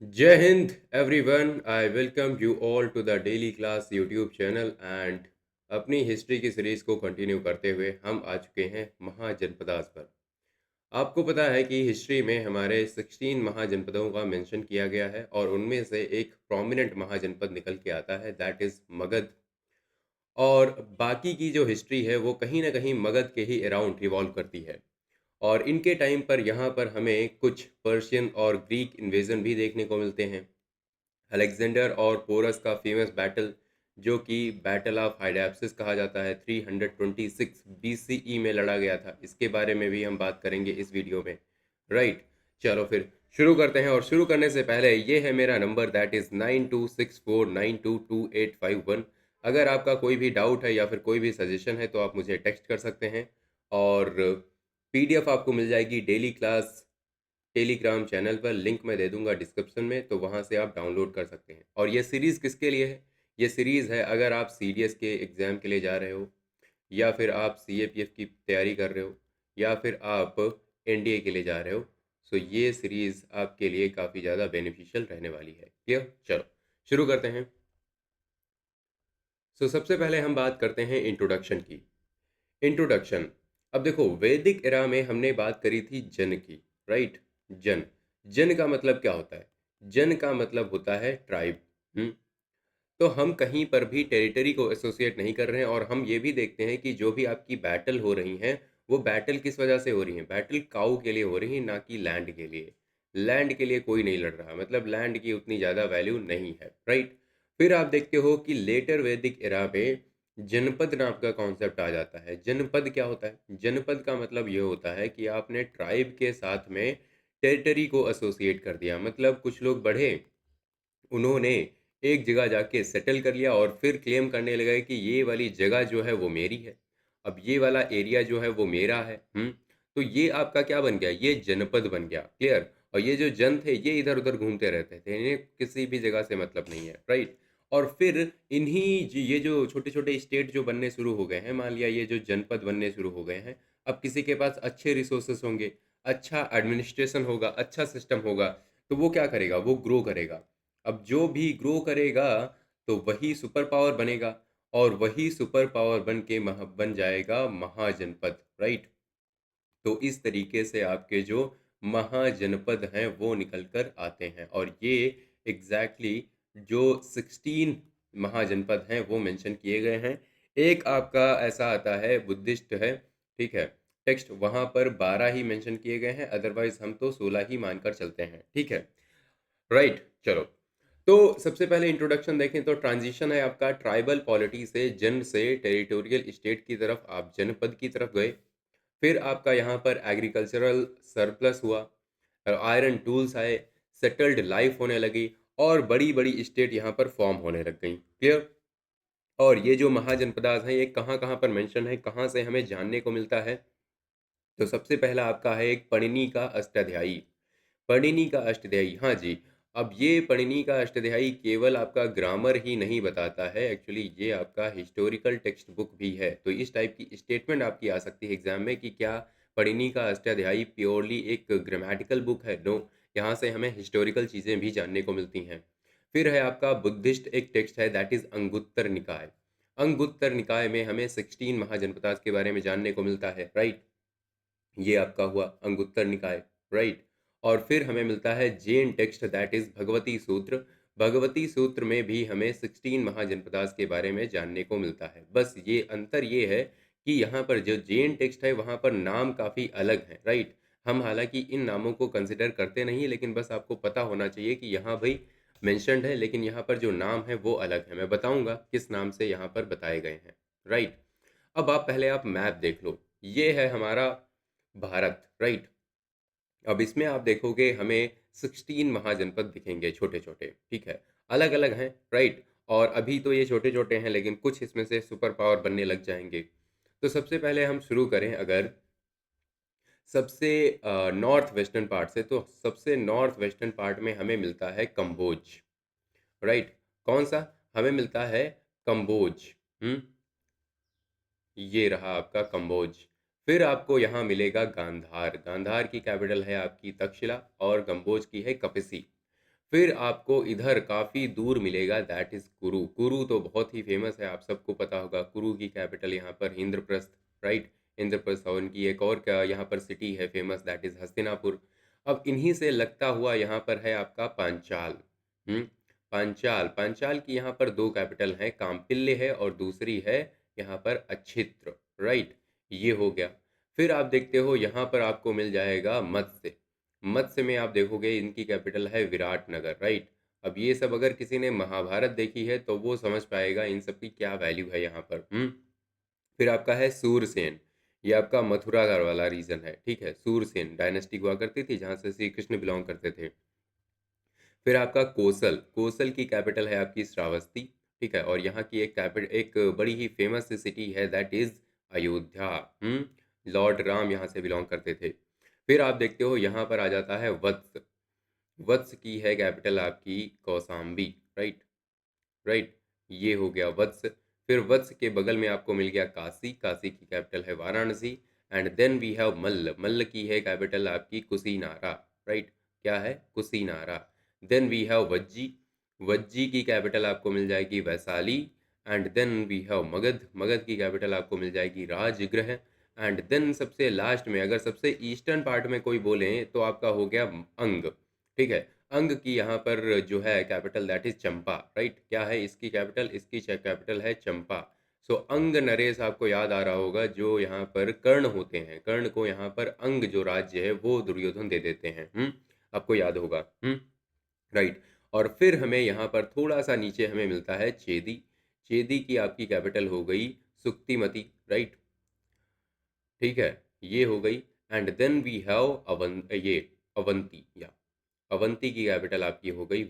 Jai Hind, everyone. I welcome you all to the Daily Class YouTube channel and अपनी history की series को continue करते हुए हम आ चुके हैं महाजनपदास पर। आपको पता है कि हिस्ट्री में हमारे 16 महाजनपदों का मेंशन किया गया है और उनमें से एक प्रोमिनेंट महाजनपद निकल के आता है दैट इज़ मगध। और बाकी की जो हिस्ट्री है वो कहीं ना कहीं मगध के ही अराउंड रिवॉल्व करती है। और इनके टाइम पर यहाँ पर हमें कुछ पर्शियन और ग्रीक इन्वेजन भी देखने को मिलते हैं। अलेक्जेंडर और पोरस का फेमस बैटल जो कि बैटल ऑफ हाइडेप्सिस कहा जाता है 326 बीसीई में लड़ा गया था, इसके बारे में भी हम बात करेंगे इस वीडियो में। राइट, चलो फिर शुरू करते हैं। और शुरू करने से पहले ये है मेरा नंबर दैट इज़ 9264922851। अगर आपका कोई भी डाउट है या फिर कोई भी सजेशन है तो आप मुझे टेक्स्ट कर सकते हैं। और पीडीएफ आपको मिल जाएगी डेली क्लास टेलीग्राम चैनल पर, लिंक मैं दे दूंगा डिस्क्रिप्शन में, तो वहाँ से आप डाउनलोड कर सकते हैं। और ये सीरीज़ किसके लिए है? ये सीरीज़ है अगर आप सीडीएस के एग्ज़ाम के लिए जा रहे हो, या फिर आप सीएपीएफ की तैयारी कर रहे हो, या फिर आप एनडीए के लिए जा रहे हो। सो ये सीरीज़ आपके लिए काफ़ी ज़्यादा बेनिफिशियल रहने वाली है। क्लियर? चलो शुरू करते हैं। सो सबसे पहले हम बात करते हैं इंट्रोडक्शन की। इंट्रोडक्शन। अब देखो, वैदिक एरा में हमने बात करी थी जन की। राइट, जन। जन का मतलब क्या होता है? जन का मतलब होता है ट्राइब। हम्म तो हम कहीं पर भी टेरिटरी को एसोसिएट नहीं कर रहे हैं। और हम ये भी देखते हैं कि जो भी आपकी बैटल हो रही हैं, वो बैटल किस वजह से हो रही हैं? बैटल काऊ के लिए हो रही है, ना कि लैंड के लिए। लैंड के लिए कोई नहीं लड़ रहा, मतलब लैंड की उतनी ज़्यादा वैल्यू नहीं है। राइट। फिर आप देखते हो कि लेटर वैदिक एरा में जनपद नाम का कॉन्सेप्ट आ जाता है। जनपद क्या होता है? जनपद का मतलब ये होता है कि आपने ट्राइब के साथ में टेरिटरी को एसोसिएट कर दिया। मतलब कुछ लोग बढ़े, उन्होंने एक जगह जाके सेटल कर लिया और फिर क्लेम करने लगे कि ये वाली जगह जो है वो मेरी है, अब ये वाला एरिया जो है वो मेरा है। तो ये आपका क्या बन गया? ये जनपद बन गया। क्लियर? और ये जो जन थे ये इधर उधर घूमते रहते थे, इन्हें किसी भी जगह से मतलब नहीं है। राइट। और फिर ये जो छोटे छोटे स्टेट जो बनने शुरू हो गए हैं, मान लिया ये जो जनपद बनने शुरू हो गए हैं, अब किसी के पास अच्छे रिसोर्सेस होंगे, अच्छा एडमिनिस्ट्रेशन होगा, अच्छा सिस्टम होगा, तो वो क्या करेगा? वो ग्रो करेगा। अब जो भी ग्रो करेगा तो वही सुपर पावर बनेगा, और वही सुपर पावर बन के बन जाएगा महाजनपद। राइट। तो इस तरीके से आपके जो महाजनपद हैं वो निकल कर आते हैं। और ये एग्जैक्टली जो 16 महाजनपद हैं वो मेंशन किए गए हैं। एक आपका ऐसा आता है बुद्धिस्ट है, ठीक है, टेक्स्ट, वहाँ पर 12 ही मेंशन किए गए हैं, अदरवाइज हम तो 16 ही मानकर चलते हैं। ठीक है। राइट, चलो। तो सबसे पहले इंट्रोडक्शन देखें तो ट्रांजिशन है आपका ट्राइबल पॉलिटी से जन से टेरिटोरियल स्टेट की तरफ, आप जनपद की तरफ गए। फिर आपका यहाँ पर एग्रीकल्चरल सरप्लस हुआ, आयरन टूल्स आए, सेटल्ड लाइफ होने लगी, और बड़ी बड़ी स्टेट यहाँ पर फॉर्म होने लग गई। क्लियर? और ये जो महाजनपदास हैं ये कहाँ कहाँ पर मेंशन है, कहाँ से हमें जानने को मिलता है? तो सबसे पहला आपका है एक पणिनि का अष्टाध्यायी। पणिनि का अष्टध्यायी, हाँ जी। अब ये पणिनि का अष्टध्यायी केवल आपका ग्रामर ही नहीं बताता है, एक्चुअली ये आपका हिस्टोरिकल टेक्स्ट बुक भी है। तो इस टाइप की स्टेटमेंट आपकी आ सकती है एग्जाम में कि क्या पणिनि का अष्टाध्यायी प्योरली एक ग्रामेटिकल बुक है? नो, यहाँ से हमें हिस्टोरिकल चीज़ें भी जानने को मिलती हैं। फिर है आपका बुद्धिस्ट एक टेक्स्ट है दैट इज़ अंगुत्तर निकाय। अंगुत्तर निकाय में हमें 16 महाजनपदास के बारे में जानने को मिलता है। राइट, ये आपका हुआ अंगुत्तर निकाय। राइट। और फिर हमें मिलता है Jain text that is Bhagwati सूत्र। भगवती सूत्र में भी हमें 16 महाजनपदास के बारे में जानने को मिलता है। बस ये अंतर ये है कि यहाँ पर जो जैन टेक्स्ट है वहाँ पर नाम काफ़ी अलग है। राइट। हम हालांकि इन नामों को कंसिडर करते नहीं, लेकिन बस आपको पता होना चाहिए कि यहाँ भाई मेंशन्ड है, लेकिन यहाँ पर जो नाम है वो अलग है। मैं बताऊंगा किस नाम से यहाँ पर बताए गए हैं। राइट। अब आप पहले आप मैप देख लो। ये है हमारा भारत। राइट। अब इसमें आप देखोगे हमें 16 महाजनपद दिखेंगे, छोटे छोटे, ठीक है, अलग अलग हैं। राइट। और अभी तो ये छोटे छोटे हैं, लेकिन कुछ इसमें से सुपर पावर बनने लग जाएंगे। तो सबसे पहले हम शुरू करें अगर सबसे नॉर्थ वेस्टर्न पार्ट से, तो सबसे नॉर्थ वेस्टर्न पार्ट में हमें मिलता है कंबोज। राइट। कौन सा? हमें मिलता है कंबोज। हम्म ये रहा आपका कंबोज। फिर आपको यहाँ मिलेगा गांधार। गांधार की कैपिटल है आपकी तक्षशिला, और कंबोज की है कपिसी। फिर आपको इधर काफ़ी दूर मिलेगा दैट इज़ कुरु। कुरु तो बहुत ही फ़ेमस है, आप सबको पता होगा। कुरु की कैपिटल यहाँ पर इंद्रप्रस्थ, राइट? इंद्रप्रस्थ, और इनकी एक और क्या यहाँ पर सिटी है फ़ेमस, दैट इज़ हस्तिनापुर। अब इन्हीं से लगता हुआ यहाँ पर है आपका पांचाल। हुँ? पांचाल, पांचाल की यहाँ पर 2 कैपिटल हैं, काम्पिल्य है और दूसरी है यहाँ पर अच्छित्र, राइट? ये हो गया। फिर आप देखते हो यहाँ पर आपको मिल जाएगा मत्स्य। मत्स्य में आप देखोगे इनकी कैपिटल है विराटनगर, राइट? अब ये सब अगर किसी ने महाभारत देखी है तो वो समझ पाएगा इन सब की क्या वैल्यू है यहाँ पर। फिर आपका है सूरसेन। ये आपका मथुरा का वाला रीजन है, ठीक है? सूरसेन डायनेस्टी हुआ करती थी जहाँ से श्री कृष्ण बिलोंग करते थे। फिर आपका कोसल, कोसल की कैपिटल है आपकी श्रावस्ती, ठीक है? और यहाँ की एक बड़ी ही फेमस सिटी है that is Ayodhya. Lord Ram यहाँ से बिलोंग करते थे। फिर आप देखते हो यहाँ पर आ जाता है वत्स। वत्स की है कैपिटल आपकी कौसाम्बी, राइट? राइट, ये हो गया वत्स। फिर वत्स के बगल में आपको मिल गया काशी। काशी की कैपिटल है Varanasi. And then we have Malla. Malla की है कैपिटल आपकी कुशीनारा, राइट? क्या है? Kushinara. Then we have Vajji. Vajji की कैपिटल आपको मिल जाएगी Vaishali. And then we have Magadha. Magadha की कैपिटल आपको मिल जाएगी राजगृह। एंड देन सबसे लास्ट में अगर सबसे ईस्टर्न पार्ट में कोई बोले तो आपका हो गया अंग, ठीक है? अंग की यहाँ पर जो है capital that is Champa, right? क्या है इसकी कैपिटल? इसकी कैपिटल है चंपा। सो अंग नरेश आपको याद आ रहा होगा, जो यहाँ पर कर्ण होते हैं, कर्ण को यहाँ पर अंग जो राज्य है वो दुर्योधन दे देते हैं। आपको याद होगा। राइट। और फिर हमें यहाँ पर थोड़ा सा नीचे हमें मिलता है चेदी। चेदी की आपकी कैपिटल हो गई सुक्तिमती, राइट? ठीक है, ये हो गई। एंड देन वी हैव ये अवंती, या अवंती की कैपिटल आपकी हो गई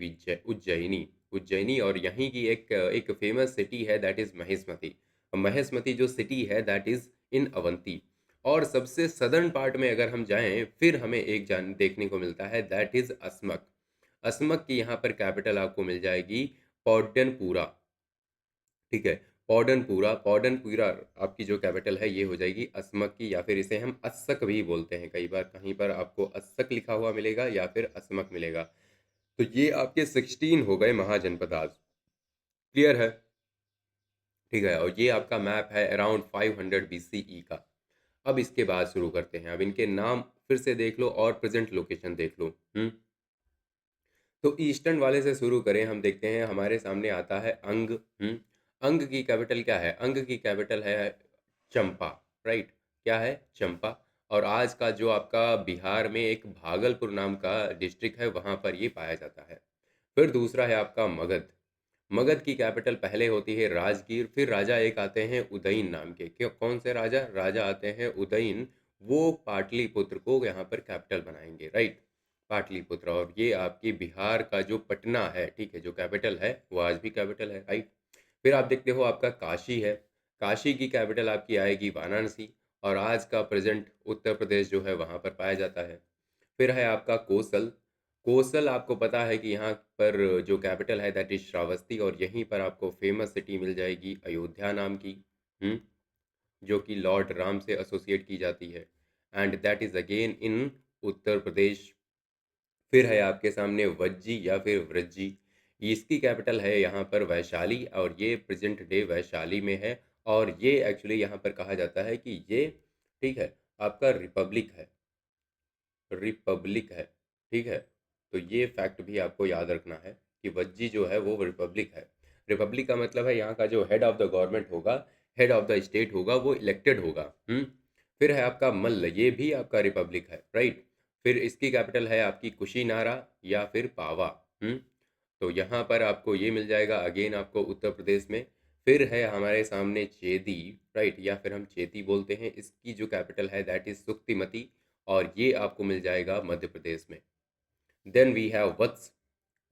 उज्जैनी। उज्जैनी, और यहीं की एक एक फेमस सिटी है दैट इज महेशमती। महेशमती जो सिटी है दैट इज इन अवंती। और सबसे सदर्न पार्ट में अगर हम जाएं फिर हमें एक जान देखने को मिलता है दैट इज अस्मक। अस्मक की यहाँ पर कैपिटल आपको मिल जाएगी पौड्डनपूरा, ठीक है? पौडनपूरा, पौडनपूरा आपकी जो कैपिटल है ये हो जाएगी अस्मक की, या फिर इसे हम अस्सक भी बोलते हैं। कई बार कहीं पर आपको अस्सक लिखा हुआ मिलेगा या फिर अस्मक मिलेगा। तो ये आपके 16 हो गए महाजनपद आज। क्लियर है? ठीक है, और ये आपका मैप है अराउंड 500 बीसीई का। अब इसके बाद शुरू करते हैं। अब इनके नाम फिर से देख लो और प्रेजेंट लोकेशन देख लो। तो ईस्टर्न वाले से शुरू करें, हम देखते हैं हमारे सामने आता है अंग। अंग की कैपिटल क्या है? अंग की कैपिटल है चंपा, राइट? क्या है? चंपा। और आज का जो आपका बिहार में एक भागलपुर नाम का डिस्ट्रिक्ट है वहाँ पर ये पाया जाता है। फिर दूसरा है आपका मगध। मगध की कैपिटल पहले होती है राजगीर। फिर राजा एक आते हैं उदयन नाम के। क्यों? कौन से राजा? राजा आते हैं उदयन। वो पाटलिपुत्र को यहाँ पर कैपिटल बनाएंगे, राइट? पाटलिपुत्र। और ये आपकी बिहार का जो पटना है, ठीक है, जो कैपिटल है वो आज भी कैपिटल है, राइट? फिर आप देखते हो आपका काशी है। काशी की कैपिटल आपकी आएगी वाराणसी। और आज का प्रेजेंट उत्तर प्रदेश जो है वहाँ पर पाया जाता है। फिर है आपका कोसल। कोसल आपको पता है कि यहाँ पर जो कैपिटल है दैट इज श्रावस्ती। और यहीं पर आपको फेमस सिटी मिल जाएगी अयोध्या नाम की, हम्म जो कि लॉर्ड राम से एसोसिएट की जाती है। And that is again in Uttar Pradesh. फिर है आपके सामने वज्जी या फिर व्रज्जी। इसकी कैपिटल है यहाँ पर वैशाली, और ये प्रेजेंट डे वैशाली में है। और ये एक्चुअली यहाँ पर कहा जाता है कि ये, ठीक है, आपका रिपब्लिक है। रिपब्लिक है, ठीक है? तो ये फैक्ट भी आपको याद रखना है कि वज्जी जो है वो रिपब्लिक है। रिपब्लिक का मतलब है यहाँ का जो हेड ऑफ द गवर्नमेंट होगा, हेड ऑफ द स्टेट होगा, वो इलेक्टेड होगा। फिर है आपका मल्ल, ये भी आपका रिपब्लिक है, राइट? फिर इसकी कैपिटल है आपकी कुशीनारा या फिर पावा। तो यहाँ पर आपको ये मिल जाएगा अगेन आपको उत्तर प्रदेश में। फिर है हमारे सामने चेदी, राइट? या फिर हम चेती बोलते हैं। इसकी जो कैपिटल है दैट इज सुक्तिमती, और ये आपको मिल जाएगा मध्य प्रदेश में। देन वी हैव वत्स,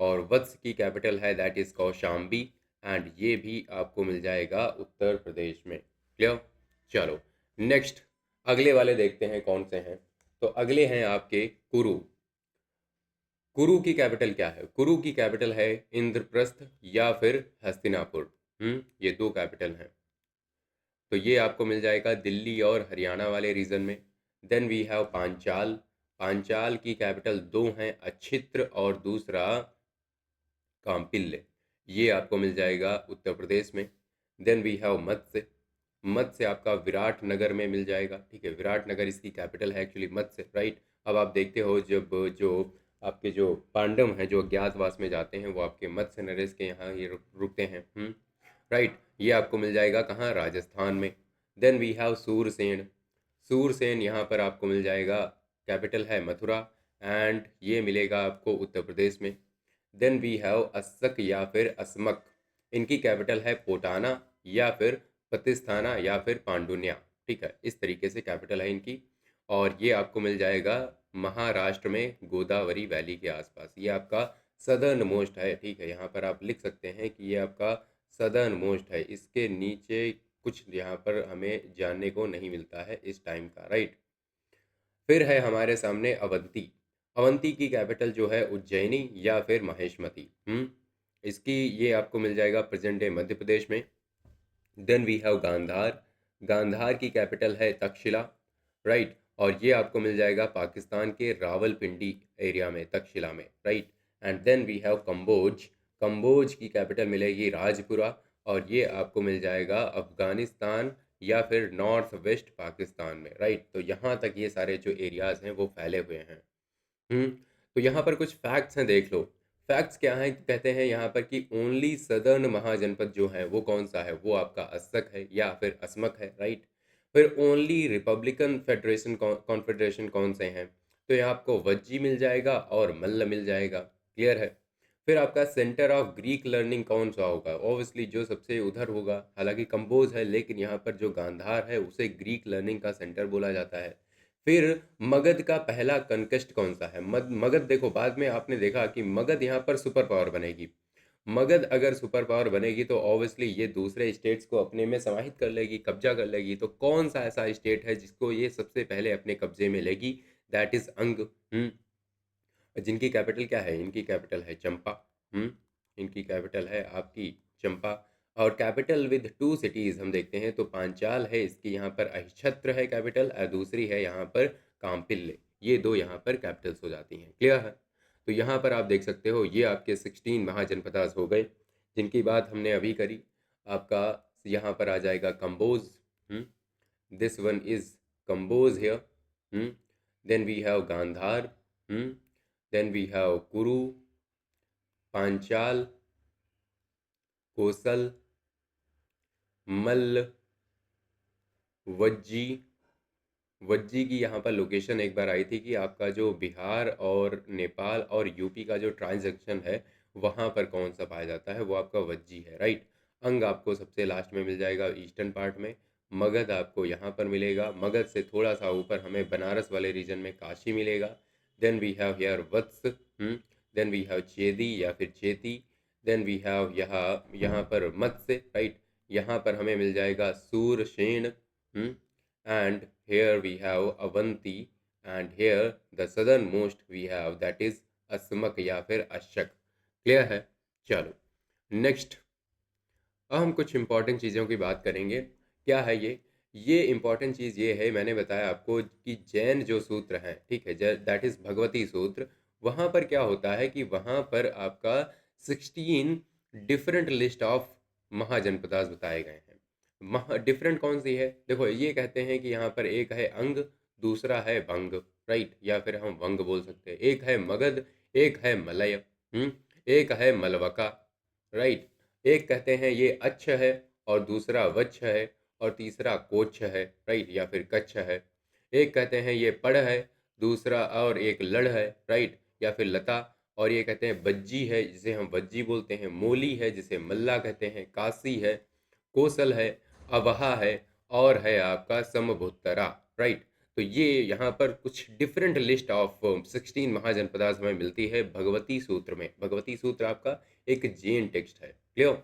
और वत्स की कैपिटल है दैट इज कौशाम्बी। एंड ये भी आपको मिल जाएगा उत्तर प्रदेश में। क्लियर? चलो नेक्स्ट, अगले वाले देखते हैं कौन से हैं। तो अगले हैं आपके कुरु। कुरु की कैपिटल क्या है? कुरु की कैपिटल है इंद्रप्रस्थ या फिर हस्तिनापुर। ये दो कैपिटल हैं। तो ये आपको मिल जाएगा दिल्ली और हरियाणा वाले रीजन में। Then we have Panchala. Panchala की कैपिटल दो हैं, अच्छित्र और दूसरा काम्पिल्य, ये आपको मिल जाएगा उत्तर प्रदेश में। देन वी हैव मत्स्य, मत्स्य आपका विराटनगर में मिल जाएगा, ठीक है, विराटनगर इसकी कैपिटल है एक्चुअली मत्स्य, राइट। अब आप देखते हो जब जो आपके जो पांडव हैं जो अज्ञातवास में जाते हैं वो आपके मत्स्य नरेश के यहाँ ही रुकते हैं, राइट। ये आपको मिल जाएगा कहाँ, राजस्थान में। Then we have Surasena, Surasena यहाँ पर आपको मिल जाएगा, कैपिटल है मथुरा, एंड ये मिलेगा आपको उत्तर प्रदेश में। देन वी हैव अस्सक या फिर असमक, इनकी कैपिटल है पोटाना या फिर प्रतिस्थाना या फिर पांडुन्या, ठीक है, इस तरीके से कैपिटल है इनकी। और ये आपको मिल जाएगा महाराष्ट्र में गोदावरी वैली के आसपास, ये आपका सदर्न मोस्ट है, ठीक है, यहाँ पर आप लिख सकते हैं कि ये आपका सदर्न मोस्ट है, इसके नीचे कुछ यहाँ पर हमें जानने को नहीं मिलता है इस टाइम का, राइट। फिर है हमारे सामने अवंती, अवंती की कैपिटल जो है उज्जैनी या फिर महेशमती, इसकी ये आपको मिल जाएगा प्रेजेंट डे मध्य प्रदेश में। Then we have Gandhara, Gandhara की कैपिटल है तक्षशिला, राइट, और ये आपको मिल जाएगा पाकिस्तान के रावलपिंडी एरिया में, तक्षशिला में, right. And then we have Kamboja, Kamboja की कैपिटल मिलेगी राजपुरा, और ये आपको मिल जाएगा अफगानिस्तान या फिर नॉर्थ वेस्ट पाकिस्तान में, राइट। तो यहाँ तक ये सारे जो एरियाज हैं वो फैले हुए हैं। तो यहाँ पर कुछ फैक्ट्स हैं, देख लो। फैक्ट्स क्या हैं, कहते हैं यहाँ पर कि ओनली सदर्न महाजनपद जो है वो कौन सा है, वो आपका अस्सक है या फिर असमक है, राइट। फिर ओनली रिपब्लिकन फेडरेशन कॉन्फेडरेशन कौन से हैं, तो यहाँ आपको वज्जी मिल जाएगा और मल्ल मिल जाएगा, क्लियर है। फिर आपका सेंटर ऑफ ग्रीक लर्निंग कौन सा होगा, ऑब्वियसली जो सबसे उधर होगा, हालांकि कंबोज है लेकिन यहाँ पर जो गांधार है उसे ग्रीक लर्निंग का सेंटर बोला जाता है। फिर मगध का पहला कनकेस्ट कौन सा है, मगध देखो बाद में आपने देखा कि मगध यहाँ पर सुपर पावर बनेगी, मगध अगर सुपर पावर बनेगी तो ऑब्वियसली ये दूसरे स्टेट्स को अपने में समाहित कर लेगी, कब्जा कर लेगी। तो कौन सा ऐसा स्टेट है जिसको ये सबसे पहले अपने कब्जे में लेगी, दैट इज अंग, जिनकी कैपिटल क्या है, इनकी कैपिटल है चंपा, इनकी कैपिटल है आपकी चंपा। और कैपिटल विद टू सिटीज हम देखते हैं तो पांचाल है इसकी, यहाँ पर अहिच्छत्र है कैपिटल, और दूसरी है यहाँ पर काम्पिल्य, ये दो यहाँ पर कैपिटल्स हो जाती हैं, क्लियर है। तो यहाँ पर आप देख सकते हो ये आपके 16 महाजनपदास हो गए जिनकी बात हमने अभी करी। आपका यहाँ पर आ जाएगा Kamboja, this one is Kamboja here. Then we have Gandhara, then we have Kuru, Panchala, Kosal, मल्ल, वज्जी। वज्जी की यहाँ पर लोकेशन एक बार आई थी कि आपका जो बिहार और नेपाल और यूपी का जो ट्रांजैक्शन है वहाँ पर कौन सा पाया जाता है, वो आपका वज्जी है, राइट। अंग आपको सबसे लास्ट में मिल जाएगा ईस्टर्न पार्ट में। मगध आपको यहाँ पर मिलेगा, मगध से थोड़ा सा ऊपर हमें बनारस वाले रीजन में काशी मिलेगा। Then we have here Vatsa, then we have Chedi या फिर चेती, देन वी हैव यहाँ पर मत्स्य, राइट, यहाँ पर हमें मिल जाएगा Surya Sen, and here we have Avanti, and here the southernmost we have that is असमक या फिर अशक, क्लियर है। चलो नेक्स्ट, अब हम कुछ इंपॉर्टेंट चीज़ों की बात करेंगे। क्या है ये इंपॉर्टेंट चीज़ ये है, मैंने बताया आपको कि जैन जो सूत्र हैं, ठीक है, दैट इज़ भगवती सूत्र, वहाँ पर क्या होता है कि वहाँ पर आपका 16 डिफरेंट लिस्ट ऑफ महाजनपदास बताए गए हैं। महा डिफरेंट कौन सी है, देखो ये कहते हैं कि यहाँ पर एक है अंग, दूसरा है बंग, राइट, या फिर हम वंग बोल सकते हैं, एक है मगध, एक है मलय, एक है मलवका, राइट, एक कहते हैं ये अच्छ है और दूसरा वच्छ है और तीसरा कोच्छ है, राइट, या फिर कच्छ है। एक कहते हैं ये पढ़ है, दूसरा और एक लड़ है, राइट, या फिर लता, और ये कहते हैं बज्जी है जिसे हम वज्जी बोलते हैं, मोली है जिसे मल्ला कहते हैं, काशी है, कोसल है, अवहा है, और है आपका समभुत्तरा, राइट। तो ये यहाँ पर कुछ डिफरेंट लिस्ट ऑफ 16 महाजनपदास हमें मिलती है भगवती सूत्र में। भगवती सूत्र आपका एक जैन टेक्स्ट है, क्लियर।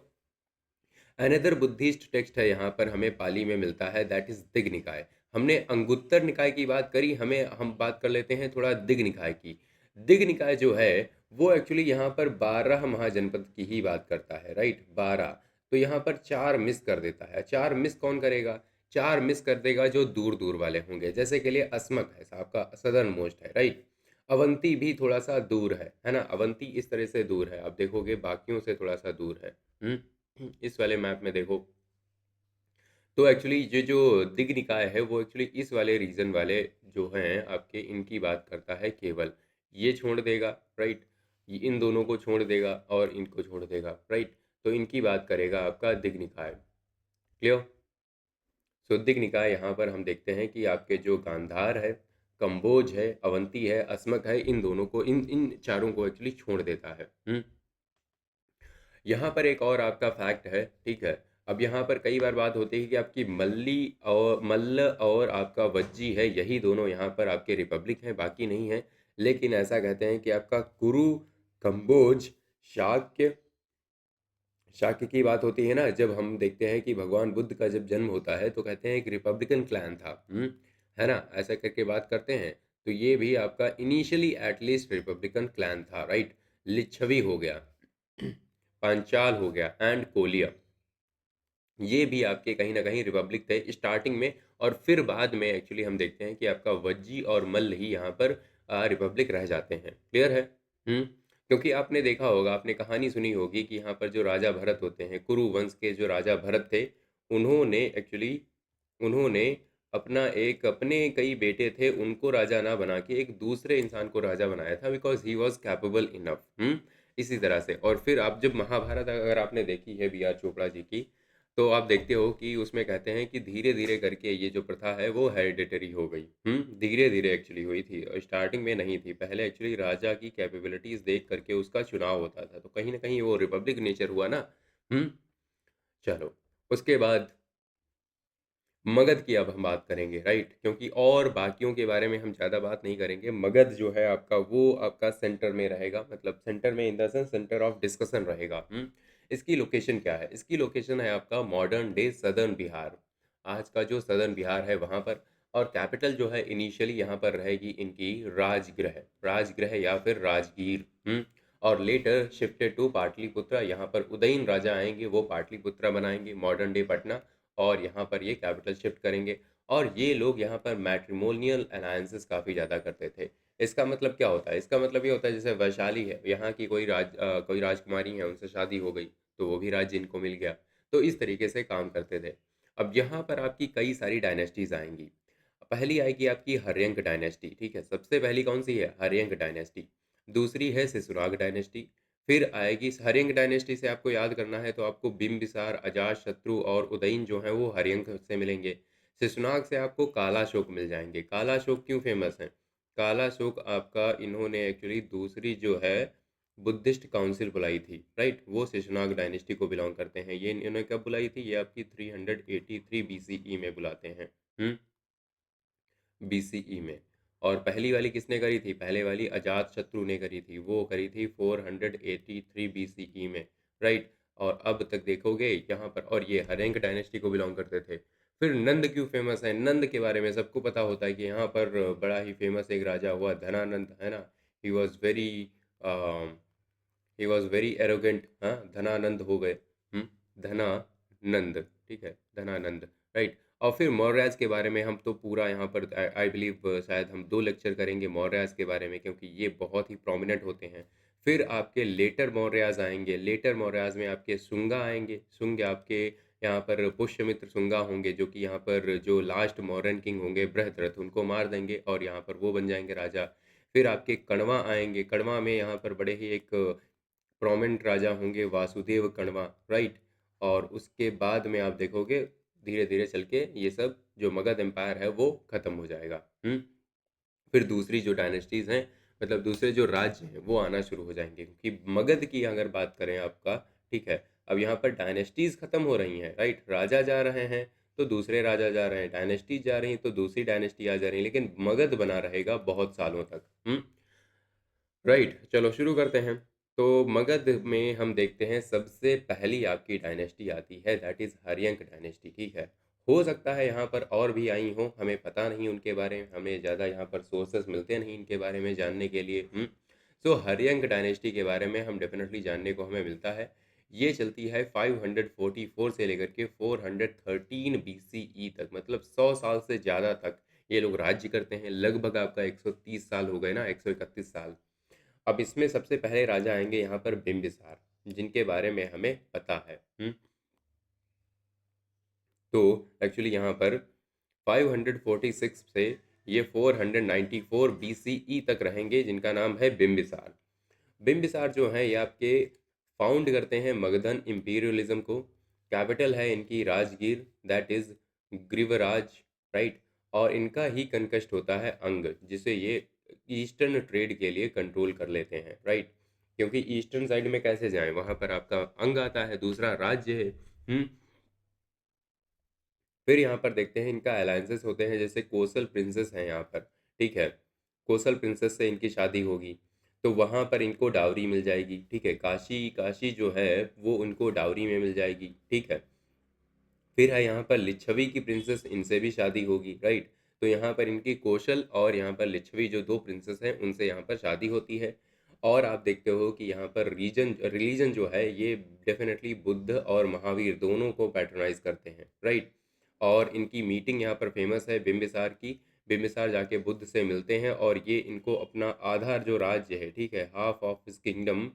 अनदर बुद्धिस्ट टेक्स्ट है यहाँ पर हमें पाली में मिलता है, दैट इज दिग निकाय। हमने अंगुत्तर निकाय की बात करी, हम बात कर लेते हैं थोड़ा दिग निकाय की। दिग निकाय जो है वो एक्चुअली यहाँ पर 12 महाजनपद की ही बात करता है, राइट, 12। तो यहाँ पर 4 मिस कर देता है, 4 मिस कौन करेगा, 4 मिस कर देगा जो दूर दूर वाले होंगे, जैसे के लिए असमक है आपका सदर्न मोस्ट है, राइट। अवंती भी थोड़ा-सा दूर है ना? अवंती इस तरह से दूर है, आप देखोगे बाकियों से थोड़ा-सा दूर है। इस वाले मैप में देखो, तो एक्चुअली ये जो दिग्निकाय है, वो एक्चुअली इस वाले रीजन वाले जो हैं आपके, इनकी बात करता है केवल। ये छोड़ देगा, राइट? ये इन दोनों को छोड़ देगा और इनको छोड़ देगा, राइट? तो इनकी बात करेगा आपका दिग्निकाय। क्लियर? सो दिग्निकाय यहाँ पर हम देखते हैं कि आपके जो गांधार है, कंबोज है, अवंती है, अस्मक है, इन दोनों को, इन इन चारों को एक्चुअली छोड़ देता है। यहाँ पर एक और आपका फैक्ट है, ठीक है? अब यहाँ पर कई बार बात होती है कि आपकी मल्ली और मल्ल और आपका वज्जी है, यही दोनों यहाँ पर आपके रिपब्लिक हैं, बाकी नहीं है। लेकिन ऐसा कहते हैं कि आपका कुरु, कंबोज, शाक्य, शाक्य की बात होती है ना, जब हम देखते हैं कि भगवान बुद्ध का जब जन्म होता है तो कहते हैं एक रिपब्लिकन क्लैन था, है ना? ऐसा करके बात करते हैं। तो ये भी आपका इनिशियली एटलीस्ट रिपब्लिकन क्लैन था, राइट? लिच्छवी हो गया, पांचाल हो गया एंड कोलिया, ये भी आपके कहीं न कहीं रिपब्लिक थे स्टार्टिंग में, और फिर बाद में एक्चुअली हम देखते हैं कि आपका वज्जी और मल्ल ही यहाँ पर रिपब्लिक रह जाते हैं। क्लियर है? हुँ। क्योंकि आपने देखा होगा, आपने कहानी सुनी होगी कि यहाँ पर जो राजा भरत होते हैं, कुरु वंश के जो राजा भरत थे, उन्होंने एक्चुअली उन्होंने अपने कई बेटे थे, उनको राजा ना बना के एक दूसरे इंसान को राजा बनाया था, because he was capable enough. इसी तरह से, और फिर आप जब महाभारत अगर आपने देखी है बी आर चोपड़ा जी की, तो आप देखते हो कि उसमें कहते हैं कि धीरे-धीरे करके ये जो प्रथा है वो हेरिडिटरी हो गई। धीरे-धीरे एक्चुअली हुई थी और स्टार्टिंग में नहीं थी। पहले एक्चुअली राजा की कैपेबिलिटीज़ देख करके उसका चुनाव होता था। तो कहीं न कहीं वो रिपब्लिक नेचर हुआ ना। हुँ, चलो। उसके बाद मगध की अब हम बात करेंगे, राइट? क्योंकि और बाकियों के बारे में हम ज़्यादा बात नहीं करेंगे। मगध जो है आपका, वो आपका सेंटर में रहेगा, मतलब सेंटर में in the sense centre of discussion रहेगा। इसकी लोकेशन क्या है? इसकी लोकेशन है आपका मॉडर्न डे सदर्न बिहार। आज का जो सदर्न बिहार है वहाँ पर, और कैपिटल जो है इनिशियली यहाँ पर रहेगी इनकी राजगृह, राजगृह या फिर राजगीर। और लेटर शिफ्टेड टू पाटलिपुत्र, यहाँ पर उदयन राजा आएँगे, वो पाटलिपुत्र बनाएँगे, मॉडर्न डे पटना, और यहाँ पर ये कैपिटल शिफ्ट करेंगे। और ये लोग यहाँ पर मैट्रिमोनियल अलायंसेस काफ़ी ज़्यादा करते थे। इसका मतलब क्या होता है? इसका मतलब ये होता है, जैसे वैशाली है, यहाँ की कोई राजकुमारी है, उनसे शादी हो गई, तो वो भी राज्य इनको मिल गया। तो इस तरीके से काम करते थे। अब यहाँ पर आपकी कई सारी डायनेस्टीज़ आएँगी। पहली आएगी आपकी हर्यंक डायनेस्टी, ठीक है? सबसे पहली कौन-सी है? हर्यंक डायनेस्टी। दूसरी है सिसुराग डायनेस्टी। फिर आएगी हर्यंक डायनेस्टी से, आपको याद करना है तो आपको बिंबिसार, अजातशत्रु और उदयन जो हैं वो हर्यंक से मिलेंगे। शिशुनाग से आपको कालाशोक मिल जाएँगे। कालाशोक क्यों फ़ेमस हैं? कालाशोक आपका, इन्होंने एक्चुअली दूसरी जो है बुद्धिस्ट काउंसिल बुलाई थी, राइट? वो शिशुनाग डायनेस्टी को बिलॉन्ग करते हैं। ये इन्होंने कब बुलाई थी? ये आपकी 383 बीसीई में बुलाते हैं। हुँ? बीसीई में। और पहली वाली किसने करी थी? पहले वाली अजातशत्रु ने करी थी, वो करी थी 483 बीसीई में, राइट? और अब तक देखोगे यहाँ पर, और ये हर्यंक डायनेस्टी को बिलोंग करते थे। फिर नंद क्यों फेमस है? नंद के बारे में सबको पता होता है कि यहाँ पर बड़ा ही फेमस एक राजा हुआ धनानंद, है ना? He was very he was very arrogant, हाँ, धनानंद हो गए। धनानंद, ठीक है, धनानंद, राइट? और फिर मौर्यज के बारे में हम तो पूरा यहाँ पर आई बिलीव शायद हम 2 लेक्चर करेंगे मौर्यज के बारे में, क्योंकि ये बहुत ही प्रोमिनेंट होते हैं। फिर आपके लेटर मौर्यज आएँगे, लेटर मौर्यज में आपके शुंगा आएँगे, शुंग आपके यहाँ पर पुष्यमित्र शुंगा होंगे, जो कि यहाँ पर जो लास्ट मौर्यन किंग होंगे बृहद्रथ, उनको मार देंगे और यहाँ पर वो बन जाएँगे राजा। फिर आपके कण्वा आएँगे, कण्वा में यहाँ पर बड़े ही एक प्रोमिनेंट राजा होंगे वासुदेव कण्वा, राइट? और उसके बाद में आप देखोगे धीरे-धीरे चल के ये सब जो मगध एम्पायर है वो खत्म हो जाएगा। फिर दूसरी जो डायनेस्टीज़ हैं, मतलब दूसरे जो राज्य हैं वो आना शुरू हो जाएँगे, क्योंकि मगध की अगर बात करें आपका, ठीक है? अब यहाँ पर डायनेस्टीज़ खत्म हो रही हैं, राइट? राजा जा रहे हैं, तो दूसरे राजा जा रहे हैं, डायनेस्टीज़ जा रही हैं, तो दूसरी डायनेस्टी आ जा रही है, लेकिन मगध बना रहेगा बहुत सालों तक। राइट, चलो शुरू करते हैं। तो मगध में हम देखते हैं सबसे पहली आपकी डायनेस्टी आती है, दैट इज़ हर्यंक डायनेस्टी, ठीक है? हो सकता है यहाँ पर और भी आई हों, हमें पता नहीं उनके बारे में, हमें ज़्यादा यहाँ पर सोर्सेस मिलते नहीं इनके बारे में जानने के लिए। सो हर्यंक डायनेस्टी के बारे में हम डेफिनेटली जानने को हमें मिलता है। ये चलती है 544 से लेकर के 413 बीसीई तक, मतलब 100 साल से ज़्यादा तक ये लोग राज्य करते हैं। लगभग आपका 130 साल हो गए ना, 131 साल। अब इसमें सबसे पहले राजा आएंगे यहाँ पर बिंबिसार, जिनके बारे में हमें पता है। तो एक्चुअली यहाँ पर 546 से ये 494 BCE तक रहेंगे, जिनका नाम है बिंबिसार। बिंबिसार जो है ये आपके फाउंड करते हैं मगधन इंपीरियलिज्म को। कैपिटल है इनकी राजगीर, दैट इज ग्रीवराज, राइट। और इनका ही कंकस्ट होता है अंग, जिसे ये ईस्टर्न ट्रेड के लिए कंट्रोल कर लेते हैं, राइट। क्योंकि ईस्टर्न साइड में कैसे जाएं, वहां पर आपका अंग आता है, दूसरा राज्य है। फिर यहाँ पर देखते हैं इनका अलायंसेस होते हैं, जैसे कोसल प्रिंसेस हैं यहाँ पर, ठीक है। कोसल प्रिंसेस से इनकी शादी होगी तो वहाँ पर इनको डावरी मिल जाएगी, ठीक है। काशी काशी जो है वो उनको डावरी में मिल जाएगी, ठीक है। फिर है यहाँ पर लिच्छवी की प्रिंसेस, इनसे भी शादी होगी, राइट। तो यहाँ पर इनकी कौशल और यहाँ पर लिच्छवी जो दो प्रिंसेस हैं उनसे यहाँ पर शादी होती है। और आप देखते हो कि यहाँ पर रिलीजन जो है ये डेफिनेटली बुद्ध और महावीर दोनों को पैट्रनाइज करते हैं, राइट। और इनकी मीटिंग यहाँ पर फेमस है बिम्बिसार की। बिम्बिसार जाके बुद्ध से मिलते हैं और ये इनको अपना आधा जो राज्य है, ठीक है, हाफ ऑफ हिज किंगडम,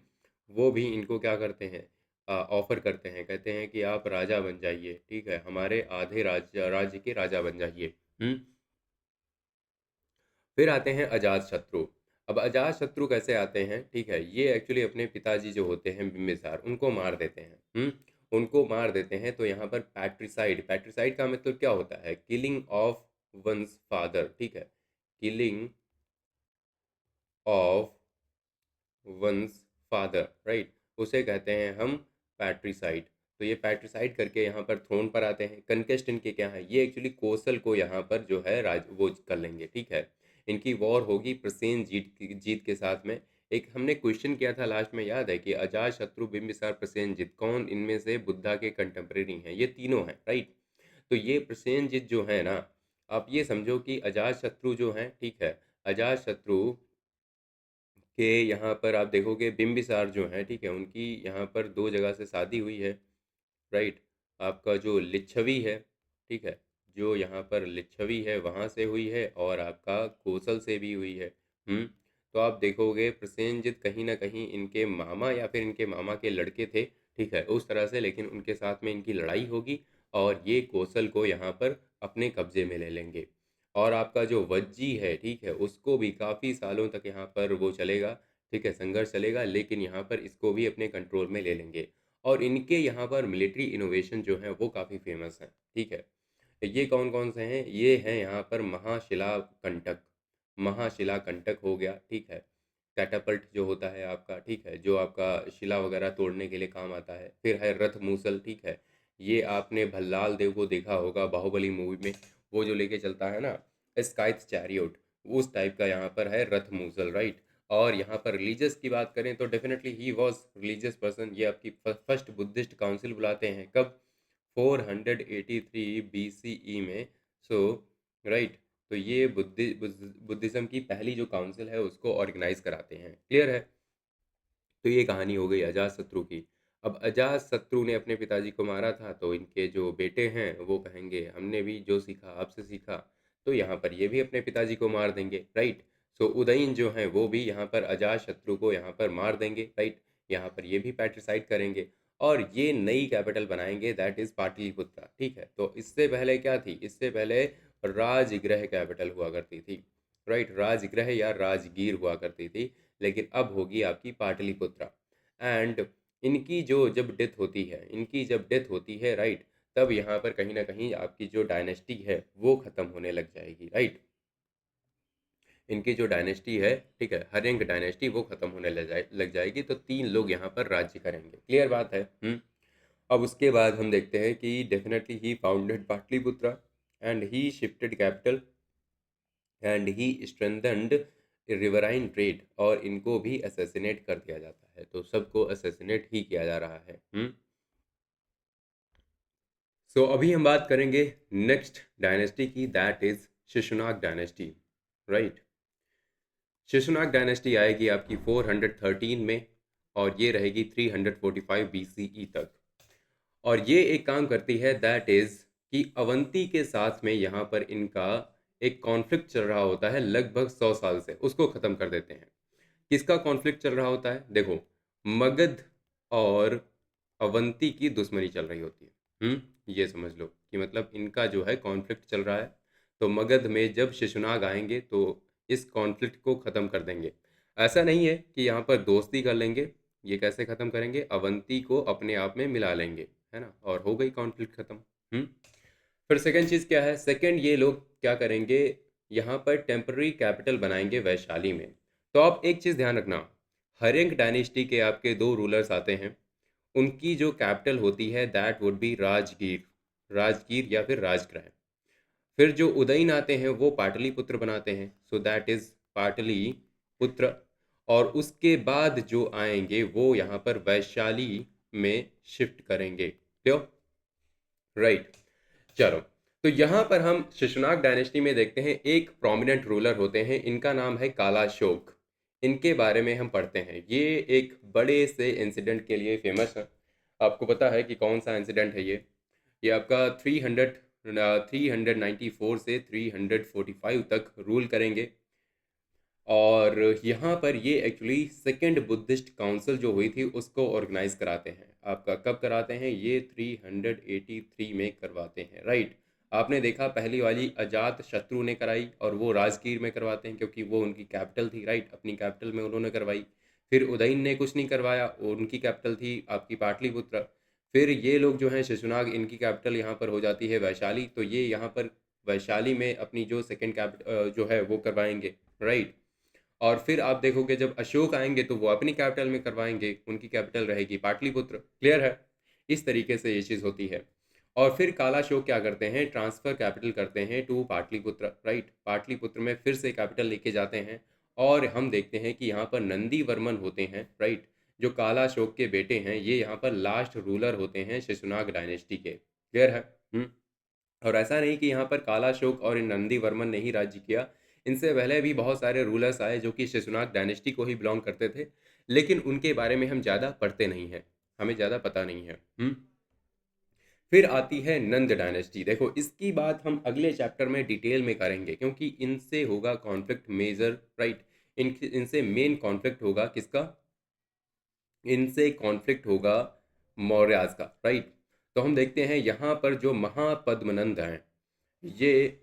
वो भी इनको क्या करते हैं, ऑफर करते हैं। कहते हैं कि आप राजा बन जाइए, ठीक है, हमारे आधे राज्य के राजा बन जाइए। फिर आते हैं अजात शत्रु। अब अजात शत्रु कैसे आते हैं, ठीक है, ये एक्चुअली अपने पिताजी जो होते हैं बिम्बिसार, उनको मार देते हैं। उनको मार देते हैं। तो यहाँ पर पैट्रिसाइड, पैट्रिसाइड का मतलब क्या होता है, किलिंग ऑफ वंस फादर, ठीक है, killing of once father, right, उसे कहते हैं हम पैट्रिसाइड। तो ये पैट्रिसाइड करके यहाँ पर थ्रोन पर आते हैं। कनकेस्ट इनके क्या है, ये एक्चुअली कोसल को यहाँ पर जो है राज वो कर लेंगे, ठीक है। इनकी वॉर होगी प्रसेन जीत के साथ में। एक हमने क्वेश्चन किया था लास्ट में, याद है कि अजात शत्रु बिंबिसार प्रसेनजीत कौन इनमें से बुद्धा के कंटेम्परेरी हैं, ये तीनों हैं, राइट। तो ये प्रसेनजीत जो है ना, आप ये समझो कि अजात शत्रु जो हैं, ठीक है, अजात शत्रु के यहाँ पर आप देखोगे बिम्बिसार जो है, ठीक है, उनकी यहाँ पर दो जगह से शादी हुई है, राइट। आपका जो लिच्छवी है, ठीक है, जो यहाँ पर लिच्छवी है वहाँ से हुई है, और आपका कोसल से भी हुई है। तो आप देखोगे प्रसेनजित कहीं ना कहीं इनके मामा या फिर इनके मामा के लड़के थे, ठीक है, उस तरह से। लेकिन उनके साथ में इनकी लड़ाई होगी और ये कोसल को यहाँ पर अपने कब्जे में ले लेंगे। और आपका जो वज्जी है, ठीक है, उसको भी काफ़ी सालों तक यहाँ पर वो चलेगा, ठीक है, संघर्ष चलेगा, लेकिन यहाँ पर इसको भी अपने कंट्रोल में ले लेंगे। और इनके यहाँ पर मिलिट्री इनोवेशन जो है वो काफ़ी फेमस है, ठीक है। ये कौन कौन से हैं, ये हैं यहाँ पर महाशिला कंटक, महाशिला कंटक हो गया, ठीक है। कैटापल्ट जो होता है आपका, ठीक है, जो आपका शिला वगैरह तोड़ने के लिए काम आता है। फिर है रथ मूसल, ठीक है, ये आपने भल्लाल देव को देखा होगा बाहुबली मूवी में, वो जो लेके चलता है ना स्काइथ चैरियोट, उस टाइप का यहाँ पर है रथ मूसल, राइट। और यहाँ पर रिलीजियस की बात करें तो definitely he was religious person. ये आपकी फर्स्ट बुद्धिस्ट काउंसिल बुलाते हैं कब, 483 BCE में। सो राइट, तो ये बुद्धिज़्म की पहली जो काउंसिल है उसको ऑर्गेनाइज कराते हैं, क्लियर है। तो ये कहानी हो गई अजात शत्रु की। अब अजात शत्रु ने अपने पिताजी को मारा था, तो इनके जो बेटे हैं वो कहेंगे हमने भी जो सीखा आपसे सीखा, तो यहाँ पर ये भी अपने पिताजी को मार देंगे, राइट। सो उदयन जो है वो भी यहाँ पर अजात शत्रु को यहाँ पर मार देंगे, राइट। यहाँ पर ये भी पैट्रिसाइड करेंगे और ये नई कैपिटल बनाएंगे, दैट इज पाटलिपुत्रा, ठीक है। तो इससे पहले क्या थी, इससे पहले राजगृह कैपिटल हुआ करती थी, राइट, राजगृह या राजगीर हुआ करती थी। लेकिन अब होगी आपकी पाटलिपुत्रा। एंड इनकी जो जब डेथ होती है, इनकी जब डेथ होती है, राइट, तब यहाँ पर कहीं ना कहीं आपकी जो डायनेस्टी है वो ख़त्म होने लग जाएगी, राइट। इनकी जो डायनेस्टी है, ठीक है, हरेंग डायनेस्टी, वो ख़त्म होने लग जाएगी। तो तीन लोग यहाँ पर राज्य करेंगे, क्लियर बात है। अब उसके बाद हम देखते हैं कि definitely he founded Pataliputra and he shifted capital and he strengthened riverine trade. और इनको भी असैसिनेट कर दिया जाता है, तो सबको असैसिनेट ही किया जा रहा है। सो अभी हम बात करेंगे नेक्स्ट डायनेस्टी की, that is Shishunaga dynasty, right. Shishunaga dynasty आएगी आपकी 413 में और ये रहेगी 345 BCE तक। और ये एक काम करती है, दैट इज कि अवंती के साथ में यहाँ पर इनका एक कॉन्फ्लिक्ट चल रहा होता है लगभग 100 साल से, उसको ख़त्म कर देते हैं। किसका कॉन्फ्लिक्ट चल रहा होता है? देखो, मगध और अवंती की दुश्मनी चल रही होती है। ये समझ लो कि मतलब इनका जो है कॉन्फ्लिक्ट चल रहा है। तो मगध में जब शिशुनाग आएँगे तो इस कॉन्फ्लिक्ट को ख़त्म कर देंगे। ऐसा नहीं है कि यहाँ पर दोस्ती कर लेंगे, ये कैसे ख़त्म करेंगे? अवंती को अपने आप में मिला लेंगे, है ना? और हो गई कॉन्फ्लिक्ट ख़त्म। हुँ? फिर सेकंड चीज़ क्या है? सेकंड ये लोग क्या करेंगे, यहाँ पर टेम्पररी कैपिटल बनाएँगे वैशाली में। तो आप एक चीज़ ध्यान रखना, हर्यंक डायनेस्टी के आपके 2 रूलर्स आते हैं, उनकी जो कैपिटल होती है that would be Rajgir, Rajgir या फिर राजगृह। फिर जो उदयन आते हैं वो पाटलिपुत्र बनाते हैं, सो दैट इज़ पाटलिपुत्र। और उसके बाद जो आएँगे वो यहाँ पर वैशाली में शिफ्ट करेंगे। क्लियर? राइट। चलो, तो यहाँ पर हम शिशुनाग डायनेस्टी में देखते हैं एक प्रोमिनेंट रूलर होते हैं, इनका नाम है कालाशोक। इनके बारे में हम पढ़ते हैं, ये एक बड़े से इंसिडेंट के लिए फेमस है। आपको पता है कि कौन सा इंसिडेंट है ये आपका 394 से 345 तक रूल करेंगे। और यहाँ पर ये एक्चुअली सेकंड बुद्धिस्ट काउंसिल जो हुई थी उसको ऑर्गेनाइज कराते हैं। आपका कब कराते हैं? ये 383 में करवाते हैं, राइट। आपने देखा पहली वाली अजात शत्रु ने कराई और वो राजगीर में करवाते हैं क्योंकि वो उनकी कैपिटल थी, राइट। अपनी कैपिटल में उन्होंने करवाई। फिर उदयन ने कुछ नहीं करवाया, उनकी कैपिटल थी आपकी पाटलिपुत्र। फिर ये लोग जो हैं शिशुनाग, इनकी कैपिटल यहाँ पर हो जाती है वैशाली, तो ये यहाँ पर वैशाली में अपनी जो सेकेंड कैपिटल जो है वो करवाएंगे, राइट। और फिर आप देखोगे जब अशोक आएंगे तो वो अपनी कैपिटल में करवाएंगे, उनकी कैपिटल रहेगी पाटलिपुत्र। क्लियर है? इस तरीके से ये चीज़ होती है। और फिर कालाशोक क्या करते हैं, ट्रांसफर कैपिटल करते हैं टू पाटलिपुत्र, राइट। पाटलिपुत्र में फिर से कैपिटल लेके जाते हैं। और हम देखते हैं कि यहाँ पर नंदी वर्मन होते हैं, राइट। जो कालाशोक के बेटे हैं, ये यहाँ पर लास्ट रूलर होते हैं शिशुनाग डायनेस्टी के। क्लियर है? और ऐसा नहीं कि यहाँ पर कालाशोक और नंदी वर्मन ने ही राज्य किया, इनसे पहले भी बहुत सारे रूलर्स आए जो कि शिशुनाग डायनेस्टी को ही बिलोंग करते थे, लेकिन उनके बारे में हम ज़्यादा पढ़ते नहीं हैं, हमें ज़्यादा पता नहीं है। फिर आती है नंद डायनेस्टी। देखो, इसकी बात हम अगले चैप्टर में डिटेल में करेंगे क्योंकि इनसे होगा कॉन्फ्लिक्ट मेजर, राइट। इनसे मेन कॉन्फ्लिक्ट होगा किसका? इनसे कॉन्फ्लिक्ट होगा मौर्यास का, राइट। तो हम देखते हैं यहाँ पर जो महापद्मनंद हैं, ये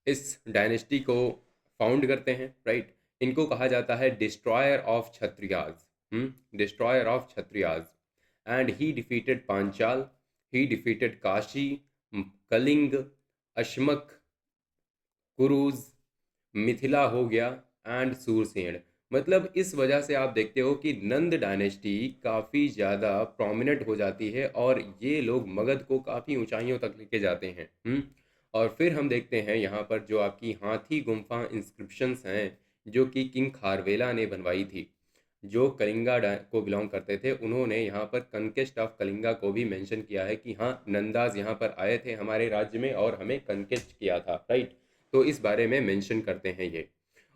इस डायनेस्टी को फाउंड करते हैं, राइट। इनको कहा जाता है destroyer of Kshatriyas, destroyer of Kshatriyas. And he defeated Panchala, he defeated Kashi, Kalinga, Ashmaka, Kurus, Mithila हो गया एंड सूरसेन। मतलब इस वजह से आप देखते हो कि नंद डायनेस्टी काफ़ी ज़्यादा प्रोमिनेंट हो जाती है और ये लोग मगध को काफ़ी ऊंचाइयों तक लेके जाते हैं। और फिर हम देखते हैं यहाँ पर जो आपकी हाथी गुम्फा इंस्क्रिप्शंस हैं जो कि किंग खारवेला ने बनवाई थी, जो कलिंगा को बिलोंग करते थे, उन्होंने यहाँ पर कनकेस्ट ऑफ कलिंगा को भी मेंशन किया है कि हाँ, नंदाज यहाँ पर आए थे हमारे राज्य में और हमें कनकेस्ट किया था, राइट। तो इस बारे में मेंशन करते हैं ये।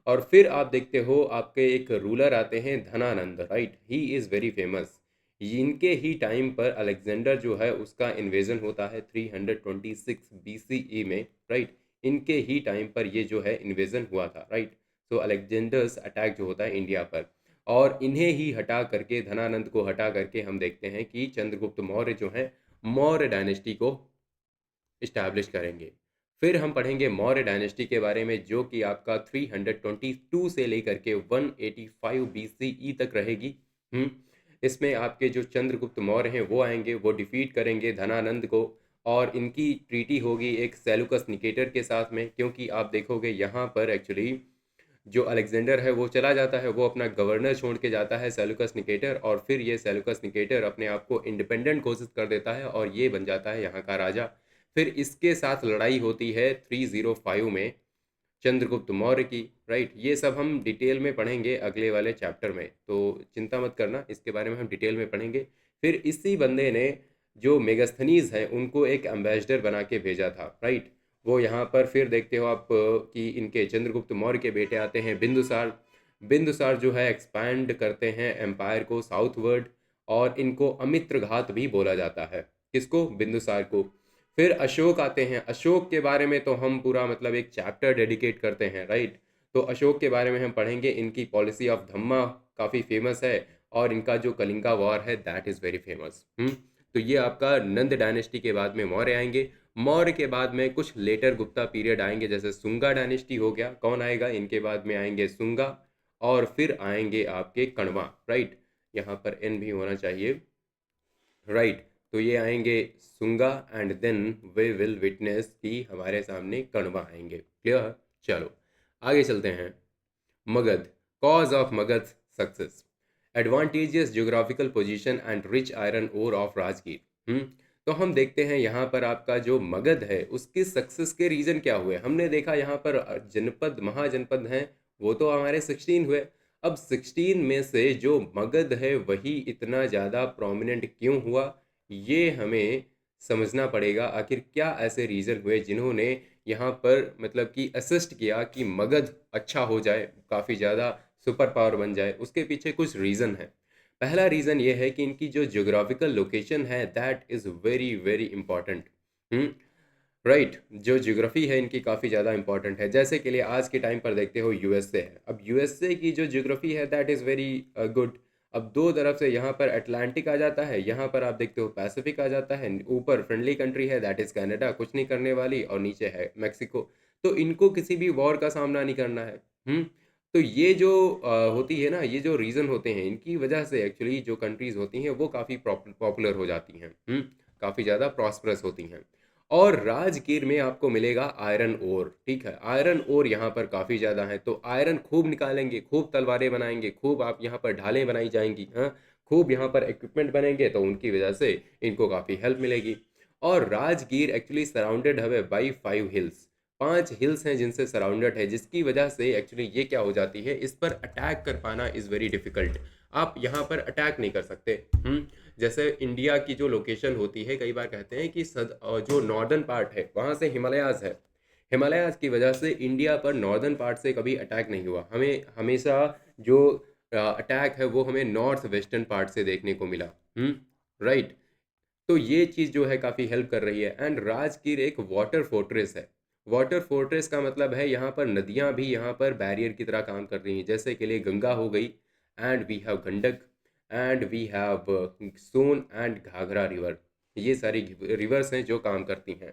और फिर आप देखते हो आपके एक रूलर आते हैं Dhanananda, right. He is very famous. इनके ही टाइम पर अलेक्जेंडर जो है उसका इन्वेजन होता है 326 BCE में, राइट। इनके ही टाइम पर ये जो है इन्वेजन हुआ था, राइट। सो अलेक्जेंडर्स अटैक जो होता है इंडिया पर, और इन्हें ही हटा करके, धनानंद को हटा करके हम देखते हैं कि चंद्रगुप्त मौर्य जो हैं मौर्य डायनेस्टी को इस्टेब्लिश करेंगे। फिर हम पढ़ेंगे मौर्य डायनेस्टी के बारे में जो कि आपका 322 से लेकर के 185 BCE तक रहेगी। इसमें आपके जो चंद्रगुप्त मौर्य हैं वो आएंगे, वो डिफीट करेंगे धनानंद को। और इनकी ट्रीटी होगी एक सेलुकस निकेटर के साथ में, क्योंकि आप देखोगे यहाँ पर एक्चुअली जो अलेक्जेंडर है वो चला जाता है, वो अपना गवर्नर छोड़ के जाता है सेलुकस निकेटर, और फिर ये सेलुकस निकेटर अपने आप को इंडिपेंडेंट घोषित कर देता है और ये बन जाता है यहाँ का राजा। फिर इसके साथ लड़ाई होती है 305 में चंद्रगुप्त मौर्य की, राइट। ये सब हम डिटेल में पढ़ेंगे अगले वाले चैप्टर में, तो चिंता मत करना, इसके बारे में हम डिटेल में पढ़ेंगे। फिर इसी बंदे ने जो मेगास्थनीज हैं उनको एक एम्बेसडर बना के भेजा था, राइट। वो यहाँ पर फिर देखते हो आप कि इनके चंद्रगुप्त मौर्य के बेटे आते हैं बिंदुसार। बिंदुसार जो है एक्सपैंड करते हैं एम्पायर को साउथवर्ड, और इनको अमित्रघात भी बोला जाता है। किसको? बिंदुसार को। फिर अशोक आते हैं। अशोक के बारे में तो हम पूरा मतलब एक चैप्टर डेडिकेट करते हैं, राइट। तो अशोक के बारे में हम पढ़ेंगे। इनकी पॉलिसी ऑफ धम्मा काफ़ी फेमस है, और इनका जो कलिंगा वॉर है दैट इज़ वेरी फेमस। तो ये आपका नंद डायनेस्टी के बाद में मौर्य आएंगे। मौर्य के बाद में कुछ लेटर गुप्ता पीरियड आएंगे, जैसे सुंगा डायनेस्टी हो गया। कौन आएगा इनके बाद में? आएंगे सुंगा। और फिर आएंगे आपके कण्वा, राइट। यहाँ पर एन भी होना चाहिए, राइट। तो ये आएंगे सुंगा, एंड देन वे विल विटनेस कि हमारे सामने कण्वा आएंगे। क्लियर? चलो आगे चलते हैं। Magadha, cause of Magadha success, advantageous geographical position and rich iron ore of Rajgir. तो हम देखते हैं यहाँ पर आपका जो मगध है उसकी सक्सेस के रीजन क्या हुए। हमने देखा यहाँ पर जनपद, महाजनपद हैं, वो तो हमारे 16 हुए। अब 16 में से जो मगध है वही इतना ज़्यादा प्रोमिनेंट क्यों हुआ, ये हमें समझना पड़ेगा। आखिर क्या ऐसे रीज़न हुए जिन्होंने यहाँ पर मतलब कि असिस्ट किया कि मगध अच्छा हो जाए, काफ़ी ज़्यादा सुपर पावर बन जाए। उसके पीछे कुछ रीज़न है। पहला रीज़न ये है कि इनकी जो ज्योग्राफिकल लोकेशन है that is very very important. Right. जो ज्योग्राफी है इनकी काफ़ी ज़्यादा इंपॉर्टेंट है। जैसे कि लिए आज के टाइम पर देखते हो यूएसए है। अब यूएसए की जो ज्योग्राफी है दैट इज़ वेरी गुड। अब दो तरफ से यहाँ पर अटलांटिक आ जाता है, यहाँ पर आप देखते हो पैसिफिक आ जाता है। ऊपर फ्रेंडली कंट्री है दैट इज़ कनाडा, कुछ नहीं करने वाली, और नीचे है मैक्सिको। तो इनको किसी भी वॉर का सामना नहीं करना है। तो ये जो होती है ना, ये जो रीज़न होते हैं इनकी वजह से एक्चुअली जो कंट्रीज़ होती हैं वो काफ़ी पॉपुलर हो जाती हैं, काफ़ी ज़्यादा प्रॉस्परस होती हैं। और राजगीर में आपको मिलेगा आयरन ओर, ठीक है। आयरन ओर यहाँ पर काफ़ी ज़्यादा है, तो आयरन खूब निकालेंगे, खूब तलवारें बनाएंगे, खूब आप यहाँ पर ढालें बनाई जाएंगी, हाँ। खूब यहाँ पर इक्विपमेंट बनेंगे, तो उनकी वजह से इनको काफ़ी हेल्प मिलेगी। और राजगीर एक्चुअली सराउंडेड है बाई 5 हिल्स। 5 हिल्स हैं जिनसे सराउंडेड है, जिसकी वजह से एक्चुअली ये क्या हो जाती है, इस पर अटैक कर पाना इज़ वेरी डिफ़िकल्ट। आप यहाँ पर अटैक नहीं कर सकते। जैसे इंडिया की जो लोकेशन होती है, कई बार कहते हैं कि जो नॉर्दर्न पार्ट है वहाँ से हिमालयाज़ है। हिमालयाज़ की वजह से इंडिया पर नॉर्दर्न पार्ट से कभी अटैक नहीं हुआ। हमें हमेशा जो अटैक है वो हमें नॉर्थ वेस्टर्न पार्ट से देखने को मिला। राइट। तो ये चीज़ जो है काफ़ी हेल्प कर रही है। एंड राजगीर एक वाटर फोर्ट्रेस है। वाटर फोर्ट्रेस का मतलब है यहाँ पर नदियाँ भी यहाँ पर बैरियर की तरह काम कर रही हैं। जैसे कि लिए गंगा हो गई, and we have Gandak, and we have Son and Ghaghra river. ये सारी रिवर्स हैं जो काम करती हैं।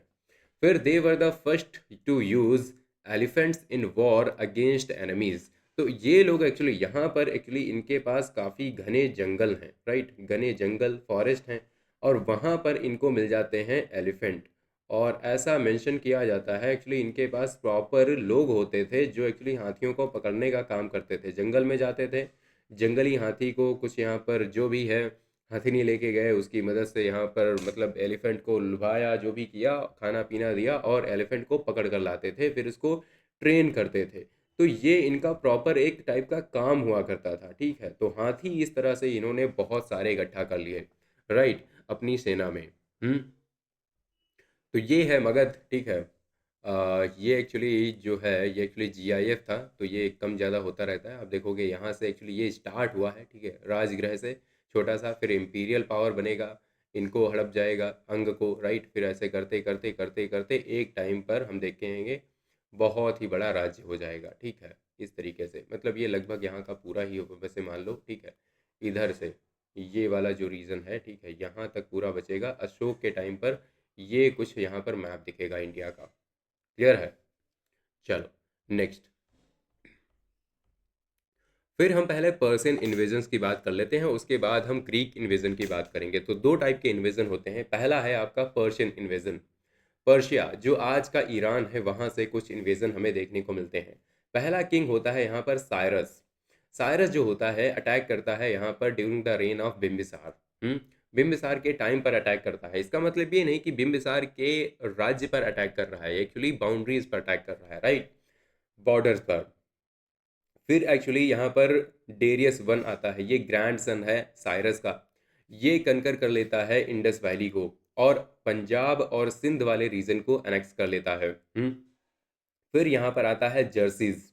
फिर they were the first to use elephants in war against enemies. तो ये लोग एक्चुअली यहाँ पर एक्चुअली इनके पास काफ़ी घने जंगल हैं, राइट। घने जंगल, फॉरेस्ट हैं, और वहाँ पर इनको मिल जाते हैं एलिफेंट। और ऐसा मेंशन किया जाता है एक्चुअली इनके पास प्रॉपर लोग होते थे जो एक्चुअली हाथियों को पकड़ने का काम करते थे। जंगल में जाते थे, जंगली हाथी को कुछ यहाँ पर जो भी है हथिनी लेके गए, उसकी मदद से यहाँ पर मतलब एलिफेंट को लुभाया, जो भी किया, खाना पीना दिया, और एलिफेंट को पकड़ कर लाते थे, फिर इसको ट्रेन करते थे। तो ये इनका प्रॉपर एक टाइप का काम हुआ करता था, ठीक है। तो हाथी इस तरह से इन्होंने बहुत सारे इकट्ठा कर लिए, राइट, अपनी सेना में। हम्म तो ये है मगध, ठीक है। ये एक्चुअली जो है ये एक्चुअली जीआईएफ था, तो ये कम ज़्यादा होता रहता है। आप देखोगे यहाँ से एक्चुअली ये स्टार्ट हुआ है, ठीक है, राजगृह से छोटा सा, फिर इम्पीरियल पावर बनेगा, इनको हड़प जाएगा अंग को, राइट। फिर ऐसे करते करते करते करते एक टाइम पर हम देखेंगे बहुत ही बड़ा राज्य हो जाएगा, ठीक है। इस तरीके से मतलब ये लगभग यहाँ का पूरा ही वैसे मान लो, ठीक है। इधर से ये वाला जो रीजन है, ठीक है, यहाँ तक पूरा बचेगा। अशोक के टाइम पर ये कुछ यहाँ पर मैप दिखेगा इंडिया का। क्लियर है? चलो नेक्स्ट। फिर हम पहले पर्शियन इन्वेजन्स की बात कर लेते हैं, उसके बाद हम ग्रीक इन्वेजन की बात करेंगे। तो दो टाइप के इन्वेजन होते हैं। पहला है आपका पर्शियन इन्वेजन। पर्शिया जो आज का ईरान है वहाँ से कुछ इन्वेजन हमें देखने को मिलते हैं। पहला किंग होता है यहाँ पर साइरस। साइरस जो होता है अटैक करता है यहाँ पर during the reign of Bimbisara. Bimbisara के टाइम पर अटैक करता है। इसका मतलब ये नहीं कि बिम्बिसार के राज्य पर अटैक कर रहा है, एक्चुअली बाउंड्रीज पर अटैक कर रहा है, राइट, बॉर्डर्स पर। फिर एक्चुअली यहाँ पर डेरियस वन आता है, ये ग्रैंड सन है साइरस का। ये कनकर कर लेता है इंडस वैली को, और पंजाब और सिंध वाले रीजन को एनेक्स कर लेता है। फिर यहाँ पर आता है जर्सीज।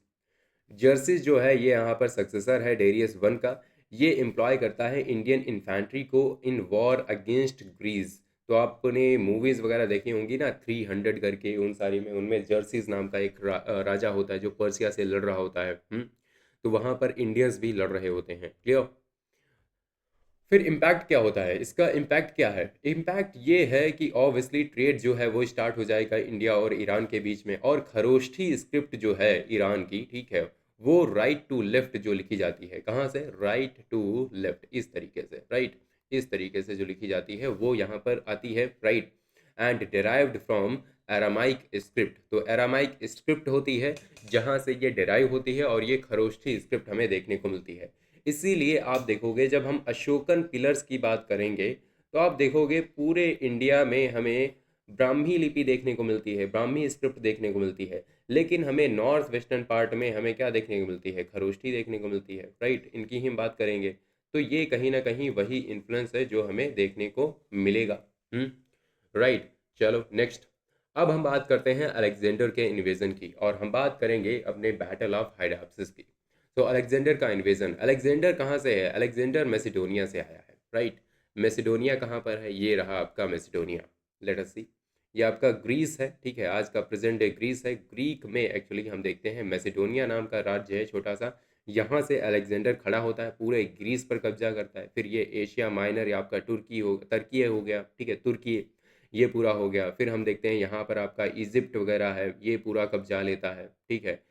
जर्सीज जो है ये यहाँ पर सक्सेसर है डेरियस वन का। ये एम्प्लॉय करता है इंडियन इन्फेंट्री को इन वॉर अगेंस्ट ग्रीस। तो आपने मूवीज़ वगैरह देखी होंगी ना, 300 करके, उन सारी में, उनमें जर्सीस नाम का एक राजा होता है जो पर्सिया से लड़ रहा होता है। तो वहाँ पर इंडियंस भी लड़ रहे होते हैं। क्लियर? फिर इम्पैक्ट क्या होता है इसका? इम्पैक्ट क्या है? इम्पैक्ट ये है कि ऑब्वियसली ट्रेड जो है वो स्टार्ट हो जाएगा इंडिया और ईरान के बीच में, और खरोष्ठी स्क्रिप्ट जो है ईरान की, ठीक है, वो राइट टू लेफ्ट जो लिखी जाती है, कहाँ से? राइट टू लेफ्ट, इस तरीके से, राइट, इस तरीके से जो लिखी जाती है वो यहाँ पर आती है, right, and derived from Aramaic script. तो एरामाइक स्क्रिप्ट होती है जहाँ से ये डिराइव होती है, और ये खरोष्ठी स्क्रिप्ट हमें देखने को मिलती है। इसीलिए आप देखोगे जब हम अशोकन पिलर्स की बात करेंगे तो आप देखोगे पूरे इंडिया में हमें ब्राह्मी लिपि देखने को मिलती है, ब्राह्मी स्क्रिप्ट देखने को मिलती है, लेकिन हमें नॉर्थ वेस्टर्न पार्ट में हमें क्या देखने को मिलती है? खरोष्ठी देखने को मिलती है, राइट, इनकी ही हम बात करेंगे। तो ये कहीं ना कहीं वही इन्फ्लुएंस है जो हमें देखने को मिलेगा। राइट, चलो नेक्स्ट। अब हम बात करते हैं अलेक्जेंडर के इन्वेजन की, और हम बात करेंगे अपने बैटल ऑफ हाइडाप्सिस की। तो अलेक्जेंडर का इन्वेजन, अलेक्जेंडर कहाँ से है? अलेक्जेंडर मैसिडोनिया से आया है, राइट। मैसिडोनिया कहाँ पर है? ये रहा आपका मैसिडोनिया। लेट अस सी, ये आपका ग्रीस है, ठीक है, आज का प्रेजेंट डे ग्रीस है। ग्रीक में एक्चुअली हम देखते हैं मैसिडोनिया नाम का राज्य है छोटा सा, यहाँ से अलेक्जेंडर खड़ा होता है, पूरे ग्रीस पर कब्जा करता है। फिर ये एशिया माइनर या आपका तुर्की हो गया, ठीक है, तुर्की, ये पूरा हो गया। फिर हम देखते हैं यहाँ पर आपका इजिप्ट वगैरह है, ये पूरा कब्जा लेता है, ठीक है।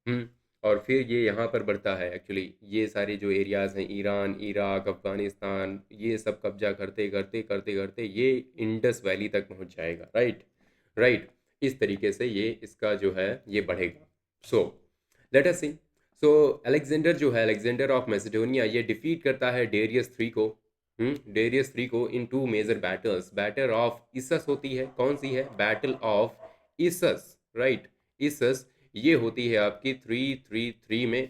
हम्म और फिर ये यहाँ पर बढ़ता है, एक्चुअली ये सारे जो एरियाज हैं, ईरान, इराक, अफगानिस्तान, ये सब कब्जा करते करते करते करते ये इंडस वैली तक पहुँच जाएगा, राइट, राइट। इस तरीके से ये इसका जो है ये बढ़ेगा। सो लेट अस सी। सो अलेक्जेंडर जो है, अलेक्जेंडर ऑफ मैसिडोनिया, ये डिफीट करता है डेरियस थ्री को। डेरियस थ्री को in two major battles. Battle of Issus होती है, कौन सी है? Battle of Issus, right, Issus, ये होती है आपकी 333 में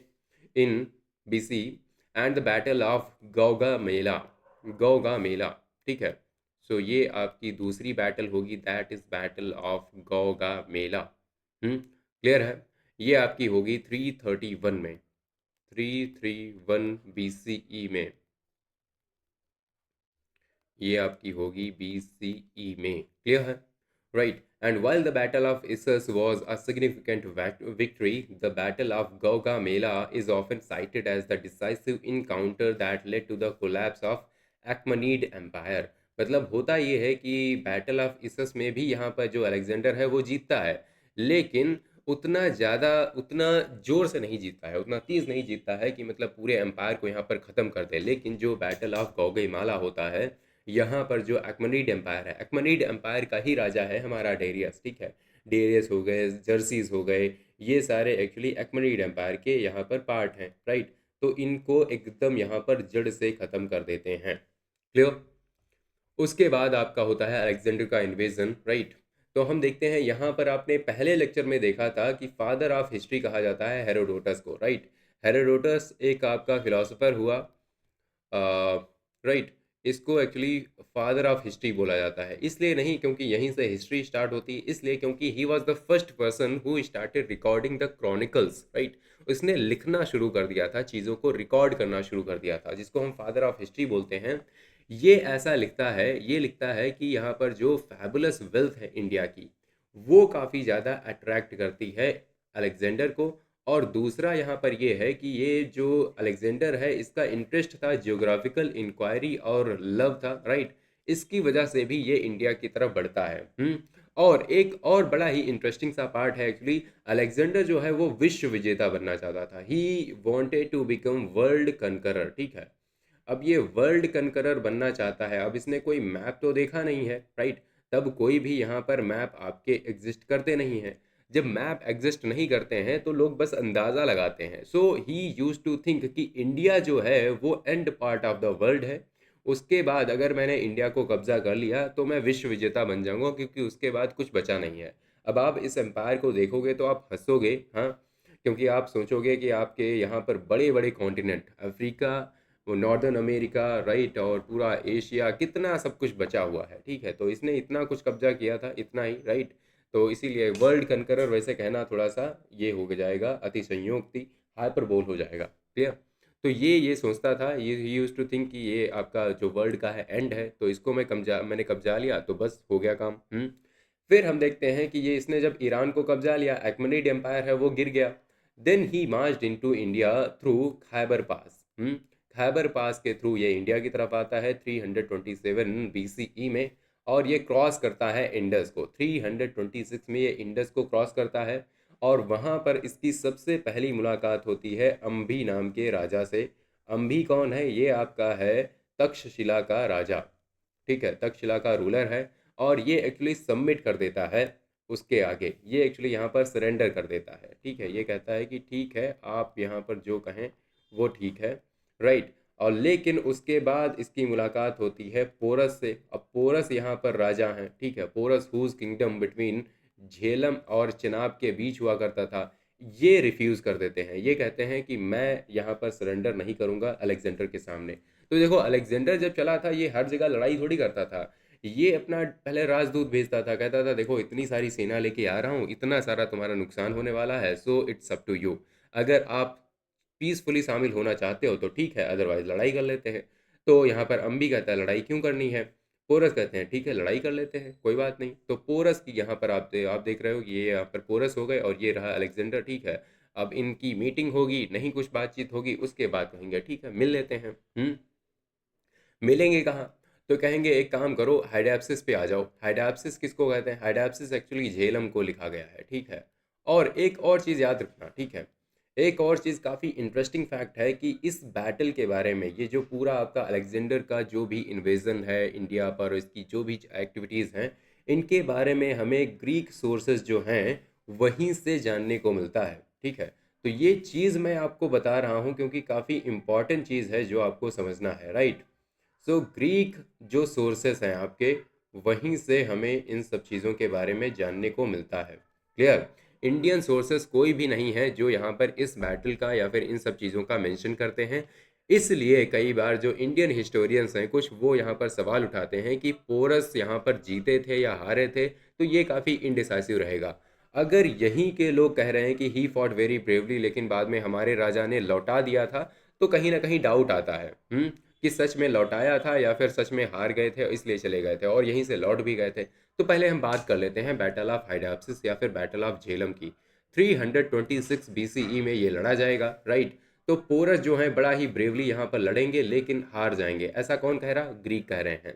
in BC, and the battle of Gaugamela, Gaugamela, ठीक है। सो ये आपकी दूसरी बैटल होगी, that is battle of Gaugamela. Clear है? ये आपकी होगी 331 में, 331 बीसीई में, ये आपकी होगी BCE में। क्लियर है? Right. And while the battle of Issus was a significant victory, the battle of Gaugamela is often cited as the decisive encounter that led to the collapse of Achaemenid Empire। मतलब होता ये है कि battle of इसस में भी यहाँ पर जो अलेक्जेंडर है वो जीतता है, लेकिन उतना ज़्यादा, उतना जोर से नहीं जीतता है, उतना तेज नहीं जीतता है कि मतलब पूरे एम्पायर को यहाँ पर ख़त्म कर दे। लेकिन जो बैटल ऑफ गौगैमाला होता है, यहाँ पर जो एक्मनीड एम्पायर है, एक्मनीड एम्पायर का ही राजा है हमारा डेरियस, ठीक है। डेरियस हो गए, जर्सीज हो गए, ये सारे एक्चुअली एक्मनीड एम्पायर के यहाँ पर पार्ट हैं, राइट। तो इनको एकदम यहाँ पर जड़ से ख़त्म कर देते हैं। क्लियर? उसके बाद आपका होता है अलेक्जेंडर का इन्वेजन, राइट। तो हम देखते हैं यहाँ पर, आपने पहले लेक्चर में देखा था कि फादर ऑफ हिस्ट्री कहा जाता है हेरोडोटस को, राइट। हेरोडोटस एक आपका फिलोसोफर हुआ, राइट। इसको एक्चुअली फादर ऑफ हिस्ट्री बोला जाता है, इसलिए नहीं क्योंकि यहीं से हिस्ट्री स्टार्ट होती है, इसलिए क्योंकि he was the first person who started recording the chronicles, right. उसने लिखना शुरू कर दिया था, चीज़ों को रिकॉर्ड करना शुरू कर दिया था, जिसको हम फादर ऑफ हिस्ट्री बोलते हैं। ये ऐसा लिखता है, ये लिखता है कि यहाँ पर जो फैबुलस वेल्थ है इंडिया की, वो काफ़ी ज़्यादा अट्रैक्ट करती है अलेक्जेंडर को। और दूसरा यहाँ पर ये है कि ये जो अलेक्जेंडर है, इसका इंटरेस्ट था जियोग्राफिकल इंक्वायरी और लव था, राइट। इसकी वजह से भी ये इंडिया की तरफ बढ़ता है। और एक और बड़ा ही इंटरेस्टिंग सा पार्ट है एक्चुअली, अलेक्जेंडर जो है वो विश्व विजेता बनना चाहता था, he wanted to become world conqueror, ठीक है। अब ये वर्ल्ड कनकरर बनना चाहता है, अब इसने कोई मैप तो देखा नहीं है, राइट। तब कोई भी यहाँ पर मैप आपके एग्जिस्ट करते नहीं हैं। जब मैप एग्जिस्ट नहीं करते हैं तो लोग बस अंदाज़ा लगाते हैं। सो ही यूज टू थिंक कि इंडिया जो है वो and part of the world है, उसके बाद अगर मैंने इंडिया को कब्जा कर लिया तो मैं विश्व विजेता बन जाऊंगा, क्योंकि उसके बाद कुछ बचा नहीं है। अब आप इस एम्पायर को देखोगे तो आप हंसोगे, हाँ, क्योंकि आप सोचोगे कि आपके यहाँ पर बड़े बड़े कॉन्टिनेंट, अफ्रीका, वो नॉर्दर्न अमेरिका, राइट, और पूरा एशिया, कितना सब कुछ बचा हुआ है, ठीक है। तो इसने इतना कुछ कब्जा किया था, इतना ही, राइट। तो इसीलिए वर्ल्ड कनकरर वैसे कहना थोड़ा सा ये हो जाएगा, अतिशयोक्ति, हाइपरबोल हो जाएगा। क्लियर? तो ये सोचता था, ये यूज्ड टू थिंक कि ये आपका जो वर्ल्ड का है एंड है, तो इसको मैंने कब्जा लिया तो बस हो गया काम। फिर हम देखते हैं कि ये इसने जब ईरान को कब्जा लिया, एक्मनीड एम्पायर है वो गिर गया। Then he marched into India through Khyber pass. Khyber pass के थ्रू ये इंडिया की तरफ आता है 327 BCE में, और ये क्रॉस करता है इंडस को 326 में, ये इंडस को क्रॉस करता है। और वहाँ पर इसकी सबसे पहली मुलाकात होती है अम्भी नाम के राजा से। अम्भी कौन है? ये आपका है तक्षशिला का राजा, ठीक है, तक्षशिला का रूलर है। और ये एक्चुअली सबमिट कर देता है उसके आगे, ये एक्चुअली यहाँ पर सरेंडर कर देता है, ठीक है। ये कहता है कि ठीक है, आप यहाँ पर जो कहें वो ठीक है, राइट। और लेकिन उसके बाद इसकी मुलाकात होती है पोरस से। अब पोरस यहाँ पर राजा हैं, ठीक है, Porus whose kingdom between Jhelum और चिनाब के बीच हुआ करता था। ये रिफ्यूज़ कर देते हैं, ये कहते हैं कि मैं यहाँ पर सरेंडर नहीं करूँगा अलेक्जेंडर के सामने। तो देखो, अलेक्जेंडर जब चला था ये हर जगह लड़ाई थोड़ी करता था, ये अपना पहले राजदूत भेजता था, कहता था देखो इतनी सारी सेना लेके आ रहा हूँ, इतना सारा तुम्हारा नुकसान होने वाला है, so it's up to you. अगर आप पीसफुली शामिल होना चाहते हो तो ठीक है, अदरवाइज लड़ाई कर लेते हैं। तो यहाँ पर अम्बी कहता है लड़ाई क्यों करनी है। पोरस कहते हैं ठीक है लड़ाई कर लेते हैं, कोई बात नहीं। तो पोरस की यहाँ पर आप देख रहे हो कि ये यहाँ पर पोरस हो गए और ये रहा अलेक्जेंडर, ठीक है। अब इनकी मीटिंग होगी, नहीं कुछ बातचीत होगी, उसके बाद कहेंगे ठीक है मिल लेते हैं। मिलेंगे कहाँ? तो कहेंगे एक काम करो, हाइडैप्सिस पे आ जाओ। हाइडैप्सिस किसको कहते हैं? हाइडैप्सिस एक्चुअली झेलम को लिखा गया है, ठीक है। और एक और चीज़ याद रखना, ठीक है, एक और चीज़ काफ़ी इंटरेस्टिंग फैक्ट है कि इस बैटल के बारे में, ये जो पूरा आपका अलेक्जेंडर का जो भी इन्वेजन है इंडिया पर, इसकी जो भी एक्टिविटीज़ हैं, इनके बारे में हमें ग्रीक सोर्सेज जो हैं वहीं से जानने को मिलता है, ठीक है। तो ये चीज़ मैं आपको बता रहा हूँ क्योंकि काफ़ी इंपॉर्टेंट चीज़ है जो आपको समझना है, राइट। सो ग्रीक जो सोर्सेस हैं आपके, वहीं से हमें इन सब चीज़ों के बारे में जानने को मिलता है। क्लियर? इंडियन सोर्सेस कोई भी नहीं है जो यहाँ पर इस बैटल का या फिर इन सब चीज़ों का मेंशन करते हैं। इसलिए कई बार जो इंडियन हिस्टोरियंस हैं कुछ, वो यहाँ पर सवाल उठाते हैं कि पोरस यहाँ पर जीते थे या हारे थे, तो ये काफ़ी इनडिसाइसिव रहेगा। अगर यहीं के लोग कह रहे हैं कि ही फॉट वेरी ब्रेवली लेकिन बाद में हमारे राजा ने लौटा दिया था, तो कहीं ना कहीं डाउट आता है कि सच में लौटाया था या फिर सच में हार गए थे इसलिए चले गए थे और यहीं से लौट भी गए थे। तो पहले हम बात कर लेते हैं बैटल ऑफ हाइडाप्सिस या फिर बैटल ऑफ झेलम की। 326 BCE में ये लड़ा जाएगा, राइट। तो पोरस जो है बड़ा ही ब्रेवली यहाँ पर लड़ेंगे लेकिन हार जाएंगे, ऐसा कौन कह रहा? ग्रीक कह रहे हैं।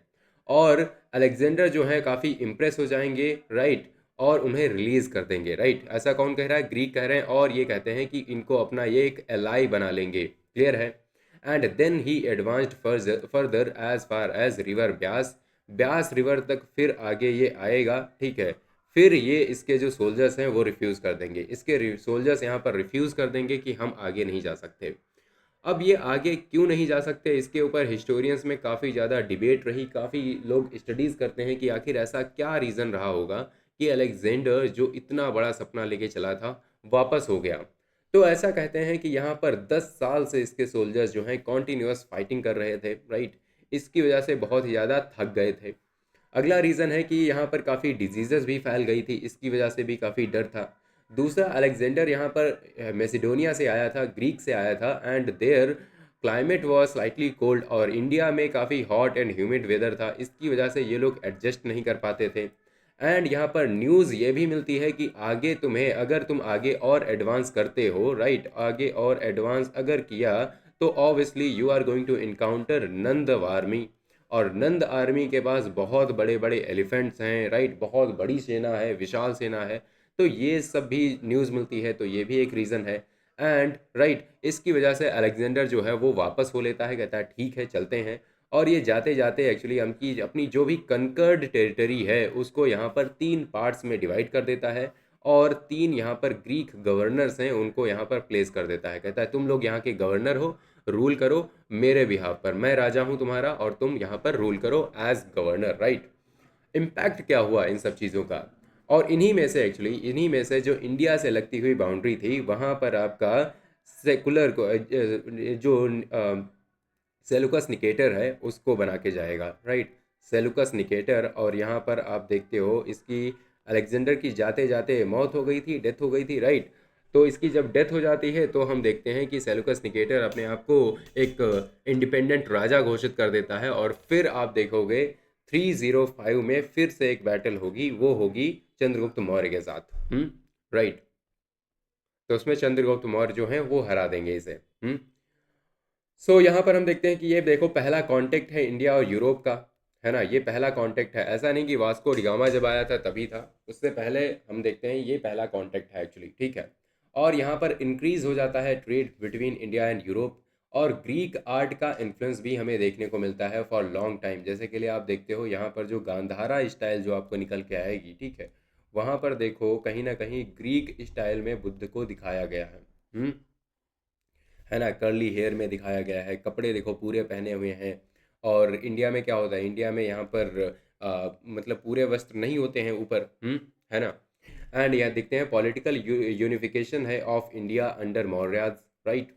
और अलेक्जेंडर जो है काफ़ी इंप्रेस हो जाएंगे, राइट, और उन्हें रिलीज कर देंगे, राइट। ऐसा कौन कह रहा है? ग्रीक कह रहे हैं, और ये कहते हैं कि इनको अपना ये एक एलाई बना लेंगे। क्लियर है? And then he advanced further as far as river Beas. Beas river तक फिर आगे ये आएगा, ठीक है। फिर ये इसके जो सोल्जर्स हैं वो रिफ्यूज़ कर देंगे, इसके सोल्जर्स यहाँ पर रिफ्यूज़ कर देंगे कि हम आगे नहीं जा सकते। अब ये आगे क्यों नहीं जा सकते, इसके ऊपर हिस्टोरियंस में काफ़ी ज़्यादा डिबेट रही, काफ़ी लोग स्टडीज़ करते हैं कि आखिर ऐसा क्या रीज़न रहा होगा कि अलेक्जेंडर जो इतना बड़ा सपना लेके चला था वापस हो गया। तो ऐसा कहते हैं कि यहाँ पर 10 साल से इसके सोल्जर्स जो हैं कॉन्टीन्यूअस फाइटिंग कर रहे थे, राइट। इसकी वजह से बहुत ही ज़्यादा थक गए थे। अगला रीज़न है कि यहाँ पर काफ़ी डिजीज़ेस भी फैल गई थी, इसकी वजह से भी काफ़ी डर था। दूसरा, अलेक्जेंडर यहाँ पर मैसिडोनिया से आया था, ग्रीक से आया था, and their climate was slightly cold, और इंडिया में काफ़ी हॉट एंड ह्यूमिड वेदर था, इसकी वजह से ये लोग एडजस्ट नहीं कर पाते थे। एंड यहाँ पर न्यूज़ ये भी मिलती है कि आगे तुम्हें, अगर तुम आगे और एडवांस करते हो, राइट, आगे और एडवांस अगर किया तो obviously you are going to encounter Nanda army. और नंद आर्मी के पास बहुत बड़े बड़े एलिफेंट्स हैं, राइट, बहुत बड़ी सेना है, विशाल सेना है। तो ये सब भी न्यूज़ मिलती है, तो ये भी एक रीज़न है। एंड राइट, इसकी वजह से अलेक्जेंडर जो है वो वापस हो लेता है, कहता है ठीक है चलते हैं। और ये जाते जाते एक्चुअली हमकी अपनी जो भी कंकर्ड टेरिटरी है उसको यहाँ पर 3 पार्ट्स में डिवाइड कर देता है, और 3 यहाँ पर ग्रीक गवर्नर्स हैं उनको यहाँ पर प्लेस कर देता है। कहता है तुम लोग यहाँ के गवर्नर हो, रूल करो मेरे बिहाफ पर, मैं राजा हूँ तुम्हारा और तुम यहाँ पर रूल करो एज गवर्नर, राइट। इम्पैक्ट क्या हुआ इन सब चीज़ों का? और इन्हीं में से जो इंडिया से लगती हुई बाउंड्री थी वहाँ पर आपका सेकुलर को जो सेलुकस निकेटर है उसको बना के जाएगा, राइट। सेलुकस निकेटर, और यहाँ पर आप देखते हो इसकी अलेक्जेंडर की जाते जाते मौत हो गई थी, डेथ हो गई थी, राइट। तो इसकी जब डेथ हो जाती है तो हम देखते हैं कि सेल्यूकस निकेटर अपने आप को एक इंडिपेंडेंट राजा घोषित कर देता है, और फिर आप देखोगे 305 में फिर से एक बैटल होगी, वो होगी चंद्रगुप्त मौर्य के साथ। राइट। तो उसमें चंद्रगुप्त मौर्य जो हैं वो हरा देंगे इसे। सो यहाँ पर हम देखते हैं कि ये देखो पहला कांटेक्ट है इंडिया और यूरोप का, है ना। ये पहला कांटेक्ट है, ऐसा नहीं कि वास्को डिगामा जब आया था तभी था, उससे पहले हम देखते हैं ये पहला कांटेक्ट है एक्चुअली, ठीक है। और यहाँ पर इंक्रीज हो जाता है trade between India and Europe, और ग्रीक आर्ट का इन्फ्लुएंस भी हमें देखने को मिलता है फॉर लॉन्ग टाइम। जैसे कि लिए आप देखते हो यहाँ पर जो गांधारा स्टाइल जो आपको निकल के आएगी, ठीक है, वहाँ पर देखो कहीं ना कहीं ग्रीक स्टाइल में बुद्ध को दिखाया गया है। है ना, कर्ली हेयर में दिखाया गया है, कपड़े देखो पूरे पहने हुए हैं। और इंडिया में क्या होता है, इंडिया में यहाँ पर मतलब पूरे वस्त्र नहीं होते हैं ऊपर, है ना। एंड यहाँ देखते हैं पॉलिटिकल यूनिफिकेशन है of India under Mauryas, right.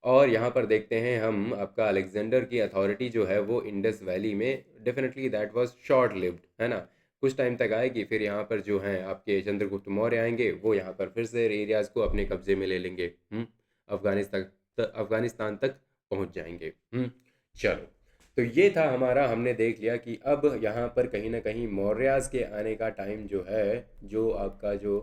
और यहाँ पर देखते हैं हम आपका अलेक्जेंडर की अथॉरिटी जो है वो इंडस वैली में definitely that was short lived, है ना, कुछ टाइम तक आएगी। फिर यहाँ पर जो हैं आपके चंद्रगुप्त मौर्य आएंगे, वो यहाँ पर फिर से एरियाज को अपने कब्जे में ले लेंगे, अफगानिस्तान अफगानिस्तान तक पहुँच जाएंगे। चलो, तो ये था हमारा, हमने देख लिया कि अब यहाँ पर कहीं ना कहीं मौर्याज के आने का टाइम जो है, जो आपका जो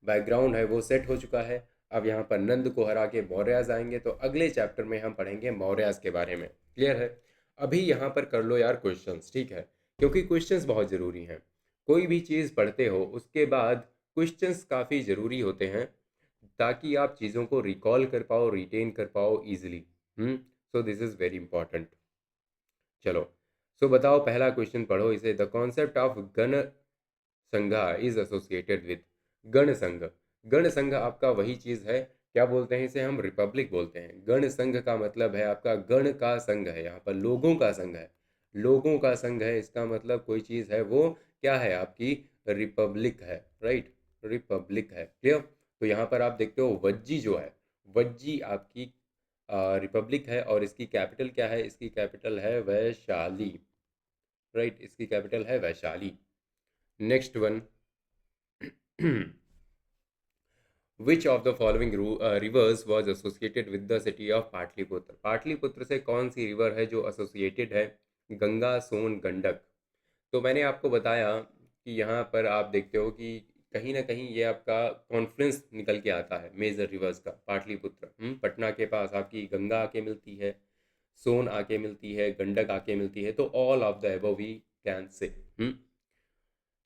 बैकग्राउंड है वो सेट हो चुका है। अब यहाँ पर नंद को हरा के मौर्याज आएंगे, तो अगले चैप्टर में हम पढ़ेंगे मौर्याज के बारे में। क्लियर है। अभी यहाँ पर कर लो यार क्वेश्चंस, ठीक है, क्योंकि क्वेश्चंस बहुत ज़रूरी हैं। कोई भी चीज़ पढ़ते हो उसके बाद क्वेश्चंस काफ़ी ज़रूरी होते हैं, ताकि आप चीज़ों को रिकॉल कर पाओ, रिटेन कर पाओ easily. So this is very important. चलो, सो बताओ, पहला क्वेश्चन पढ़ो इसे। द कॉन्सेप्ट ऑफ गण संघा इज एसोसिएटेड विद। गण संघ, गण संघ आपका वही चीज है, क्या बोलते हैं इसे, हम रिपब्लिक बोलते हैं। गण संघ का मतलब है आपका गण का संघ है, यहाँ पर लोगों का संघ है, लोगों का संघ है, इसका मतलब कोई चीज है वो क्या है, आपकी रिपब्लिक है, राइट, रिपब्लिक है। क्लियर। तो यहाँ पर आप देखते हो वज्जी जो है, वज्जी आपकी रिपब्लिक है, और इसकी कैपिटल क्या है, इसकी कैपिटल है वैशाली, राइट, इसकी कैपिटल है Vaishali. Next one, which of the following rivers was associated with the city of Pataliputra. Pataliputra से कौन सी रिवर है जो एसोसिएटेड है, गंगा, सोन, गंडक। तो मैंने आपको बताया कि यहाँ पर आप देखते हो कि कहीं ना कहीं ये आपका कॉन्फ्लुएंस निकल के आता है मेजर रिवर्स का, पाटलिपुत्र। पटना के पास आपकी गंगा आके मिलती है, सोन आके मिलती है, गंडक आके मिलती है, तो all of the above we can say.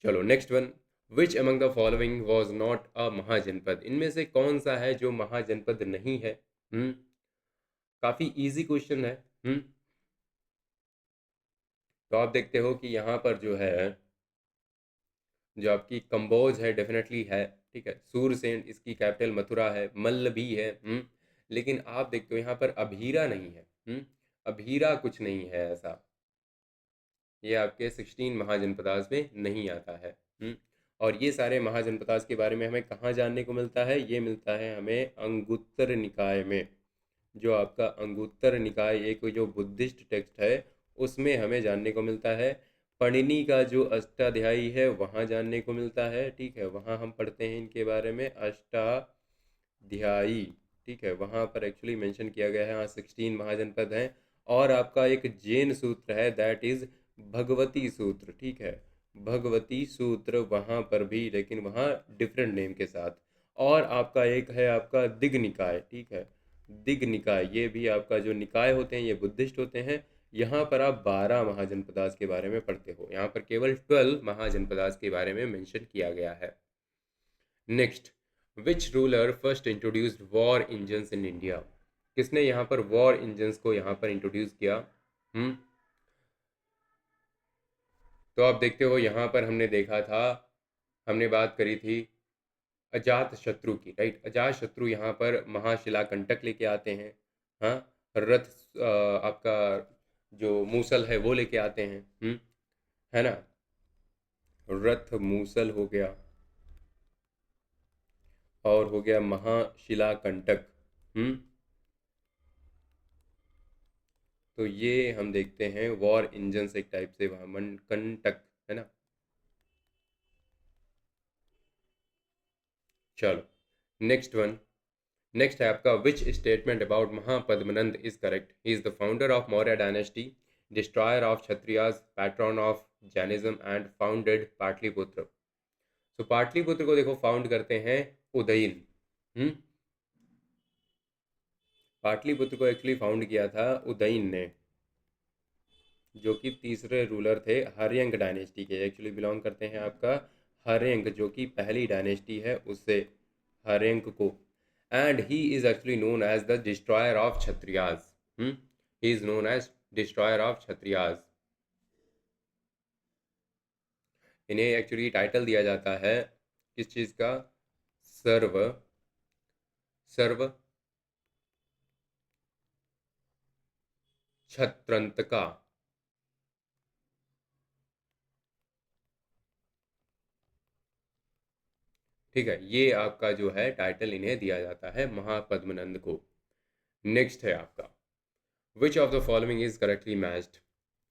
चलो next one, which among the following was not a mahajanapada. इनमें से कौन सा है जो महाजनपद नहीं है। काफी इजी क्वेश्चन है। तो आप देखते हो कि यहाँ पर जो है, जो आपकी कंबोज है डेफिनेटली है, ठीक है, सूरसेन इसकी कैपिटल मथुरा है, मल्ल भी है। लेकिन आप देखते हो यहाँ पर अभीरा नहीं है। अभीरा कुछ नहीं है ऐसा, ये आपके 16 महाजनपदास में नहीं आता है। और ये सारे महाजनपदास के बारे में हमें कहाँ जानने को मिलता है, ये मिलता है हमें अंगुत्तर निकाय में। जो आपका अंगुत्तर निकाय एक जो बुद्धिस्ट टेक्स्ट है, उसमें हमें जानने को मिलता है। पणिनि का जो अष्टाध्यायी है वहाँ जानने को मिलता है, ठीक है, वहाँ हम पढ़ते हैं इनके बारे में, अष्टाध्यायी, ठीक है, वहाँ पर एक्चुअली मेंशन किया गया है, हाँ 16 महाजनपद हैं। और आपका एक जैन सूत्र है, दैट इज भगवती सूत्र, ठीक है, भगवती सूत्र वहाँ पर भी, लेकिन वहाँ डिफरेंट नेम के साथ। और आपका एक है आपका दिग निकाय, ठीक है, दिग निकाय, ये भी आपका जो निकाय होते हैं ये बुद्धिस्ट होते हैं। यहाँ पर आप 12 महाजनपदास के बारे में पढ़ते हो, यहाँ पर केवल 12 महाजनपदास के बारे में मेंशन किया गया है। Next, which ruler first introduced war engines in India. किसने यहाँ पर वॉर इंजन्स को यहाँ पर इंट्रोड्यूस किया। तो आप देखते हो यहाँ पर हमने देखा था, हमने बात करी थी अजात शत्रु की, राइट। अजात शत्रु यहाँ पर महाशिला कंटक लेके आते हैं, हाँ, रथ आपका जो मूसल है वो लेके आते हैं, है ना, रथ मूसल हो गया, और हो गया महाशिला कंटक। तो ये हम देखते हैं वॉर इंजन एक टाइप से वहाँ मन कंटक, है ना। चलो नेक्स्ट है आपका which statement about Mahapadmananda is correct? He is the founder of Maurya dynasty, destroyer of Kshatriyas, patron of Jainism and founded Pataliputra. तो पाटलिपुत्र को देखो फाउंड करते हैं उदयन। पाटलिपुत्र को एक्चुअली फाउंड किया था उदयन ने, जो कि तीसरे रूलर थे हर्यंक डायनेस्टी के। एक्चुअली बिलोंग करते हैं आपका हर्यंक, जो कि पहली डायनेस्टी है उससे, हर्यंक को। And he is actually known as the destroyer of Kshatriyas. He is known as destroyer of Kshatriyas. इन्हें एक्चुअली टाइटल दिया जाता है किस चीज़ का? सर्व सर्व क्षत्रंत का। ठीक है, ये आपका जो है टाइटल इन्हें दिया जाता है महापद्मनंद को। नेक्स्ट है आपका which of the following is correctly matched?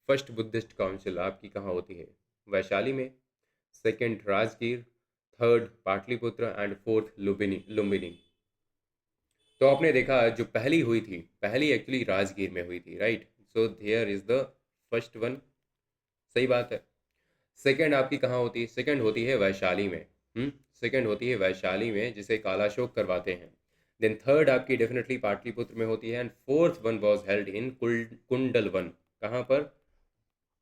First Buddhist council आपकी कहाँ होती है? वैशाली में, second Rajgir, third Pataliputra and fourth Lumbini. तो आपने देखा जो पहली हुई थी, पहली एक्चुअली राजगीर में हुई थी, right? So here is the first one, सही बात है। सेकंड आपकी कहाँ होती है? सेकंड होती है वैशाली में। सेकंड होती है वैशाली में, जिसे कालाशोक करवाते हैं। देन थर्ड आपकी डेफिनेटली पाटलिपुत्र में होती है। And fourth one was held in Kundalvan. कहाँ पर?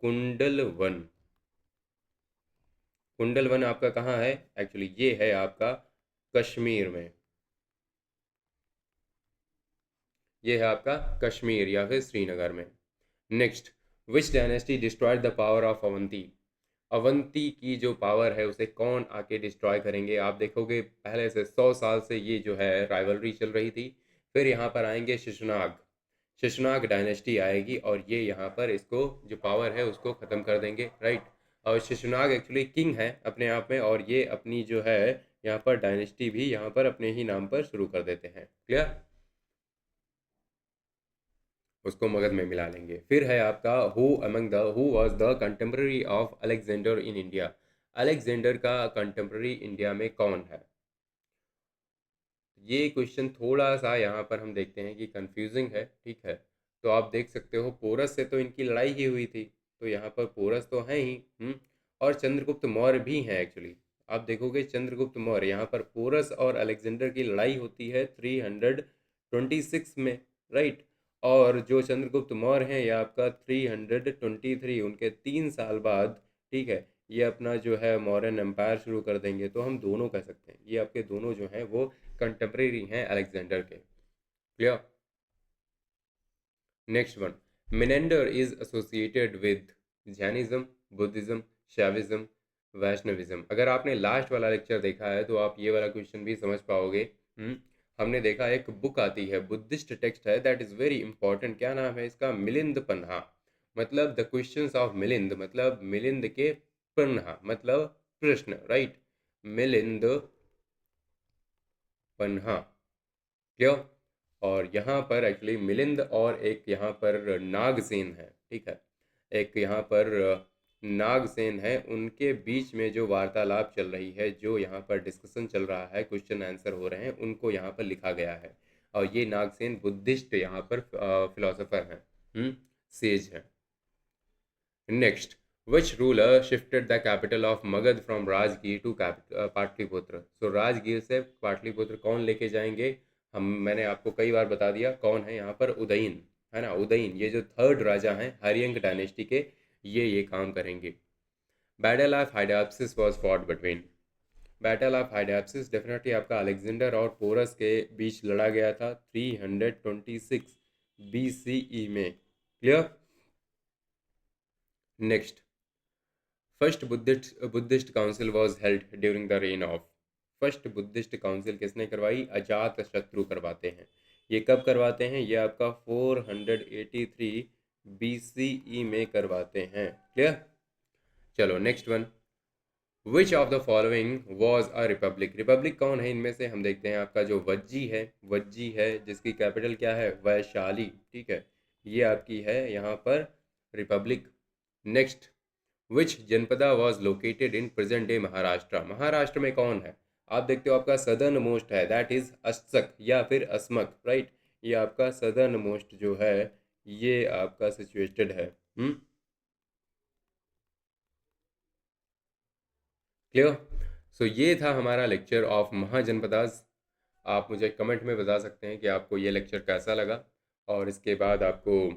कुंडलवन। कुंडलवन आपका कहाँ है? एक्चुअली ये है आपका कश्मीर में। ये है आपका कश्मीर या फिर श्रीनगर में। Next, which dynasty destroyed the power of Avanti? Avanti की जो पावर है उसे कौन आके डिस्ट्रॉय करेंगे? आप देखोगे पहले से 100 साल से ये जो है राइवलरी चल रही थी। फिर यहाँ पर आएंगे शिशुनाग, शिशुनाग डायनेस्टी आएगी और ये यहाँ पर इसको जो पावर है उसको ख़त्म कर देंगे, राइट? और शिशुनाग एक्चुअली किंग है अपने आप में, और ये अपनी जो है यहाँ पर डायनेस्टी भी यहाँ पर अपने ही नाम पर शुरू कर देते हैं। क्लियर? उसको मगध में मिला लेंगे। फिर है आपका who was the contemporary of Alexander in India? Alexander का कंटेम्प्रेरी इंडिया में कौन है? ये क्वेश्चन थोड़ा सा यहाँ पर हम देखते हैं कि कंफ्यूजिंग है, ठीक है? तो आप देख सकते हो पोरस से तो इनकी लड़ाई ही हुई थी, तो यहाँ पर पोरस तो है ही। और चंद्रगुप्त मौर्य भी हैं एक्चुअली। आप देखोगे चंद्रगुप्त मौर्य, यहाँ पर पोरस और अलेक्जेंडर की लड़ाई होती है 326 में, राइट? और जो चंद्रगुप्त मौर्य हैं ये आपका 323, उनके 3 साल बाद, ठीक है, ये अपना जो है मौर्यन एम्पायर शुरू कर देंगे। तो हम दोनों कह सकते हैं, ये आपके दोनों जो हैं वो कंटेम्प्रेरी हैं अलेक्जेंडर के। Clear? Next one, Menander is associated with Jainism, Buddhism, Shaivism, Vaishnavism. अगर आपने लास्ट वाला लेक्चर देखा है तो आप ये वाला क्वेश्चन भी समझ पाओगे। हमने देखा एक बुक आती है, बुद्धिस्ट टेक्स्ट है, दैट इज़ वेरी इंपॉर्टेंट। क्या नाम है इसका? मिलिंद पन्हा। मतलब द क्वेश्चंस ऑफ मिलिंद, मतलब मिलिंद के पन्हा मतलब प्रश्न, राइट? मिलिंद पन्हा। क्यों? और यहाँ पर एक्चुअली मिलिंद और एक यहाँ पर नागसेन है, ठीक है? एक यहाँ पर नागसेन है, उनके बीच में जो वार्तालाप चल रही है, जो यहाँ पर डिस्कशन चल रहा है, क्वेश्चन आंसर हो रहे हैं, उनको यहाँ पर लिखा गया है। और ये नागसेन बुद्धिस्ट यहाँ पर फिलोसोफर हैं, सेज हैं। Next, which ruler shifted the capital of Magad from Rajgir to Pataliputra? So Rajgir से पाटलिपुत्र कौन लेके जाएंगे? मैंने आपको कई बार बता दिया कौन है यहाँ पर, उदयन है ना, उदयन। ये जो थर्ड राजा हैं हरियंक डायनेस्टी के, ये काम करेंगे। Battle of Hydaspes was fought between? Battle of Hydaspes definitely आपका अलेक्जेंडर और पोरस के बीच लड़ा गया था 326 BCE में। Clear? Next, first Buddhist council was held during the reign of? First Buddhist council किसने करवाई? अजात शत्रु करवाते हैं। ये कब करवाते हैं? ये आपका 483 BCE में करवाते हैं। क्लियर? चलो next one, which of the following was a republic? Republic कौन है इनमें से? हम देखते हैं आपका जो वज्जी है जिसकी कैपिटल क्या है? वैशाली, ठीक है? ये आपकी है यहाँ पर republic. Next, which janapada was located in present day Maharashtra? Maharashtra में कौन है? आप देखते हो आपका सदर्न मोस्ट है, दैट इज अस्सक या फिर अस्मक, राइट। ये आपका सदर्न मोस्ट जो है ये आपका सिचुएटेड है। क्लियर। सो ये था हमारा लेक्चर ऑफ महाजनपदास। आप मुझे कमेंट में बता सकते हैं कि आपको ये लेक्चर कैसा लगा और इसके बाद आपको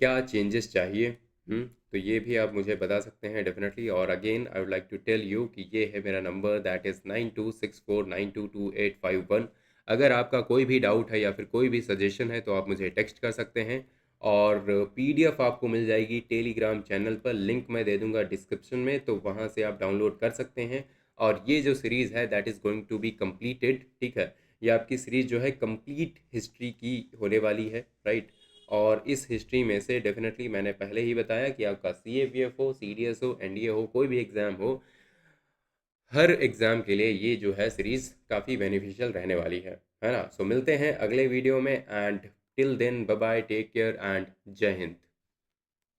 क्या चेंजेस चाहिए। तो ये भी आप मुझे बता सकते हैं डेफिनेटली। और again I would like to tell you कि ये है मेरा नंबर, दैट इज़ 9264922851। अगर आपका कोई भी डाउट है या फिर कोई भी सजेशन है तो आप मुझे टेक्स्ट कर सकते हैं। और पीडीएफ आपको मिल जाएगी टेलीग्राम चैनल पर, लिंक मैं दे दूंगा डिस्क्रिप्शन में, तो वहाँ से आप डाउनलोड कर सकते हैं। और ये जो सीरीज़ है that is going to be completed, ठीक है। ये आपकी सीरीज़ जो है कंप्लीट हिस्ट्री की होने वाली है, राइट। और इस हिस्ट्री में से डेफिनेटली मैंने पहले ही बताया कि आपका सीएपीएफ हो, सीडीएस हो, एनडीए हो, कोई भी एग्ज़ाम हो, हर एग्ज़ाम के लिए ये जो है सीरीज़ काफ़ी बेनिफिशियल रहने वाली है ना। सो मिलते हैं अगले वीडियो में, and till then bye bye, take care and Jai Hind.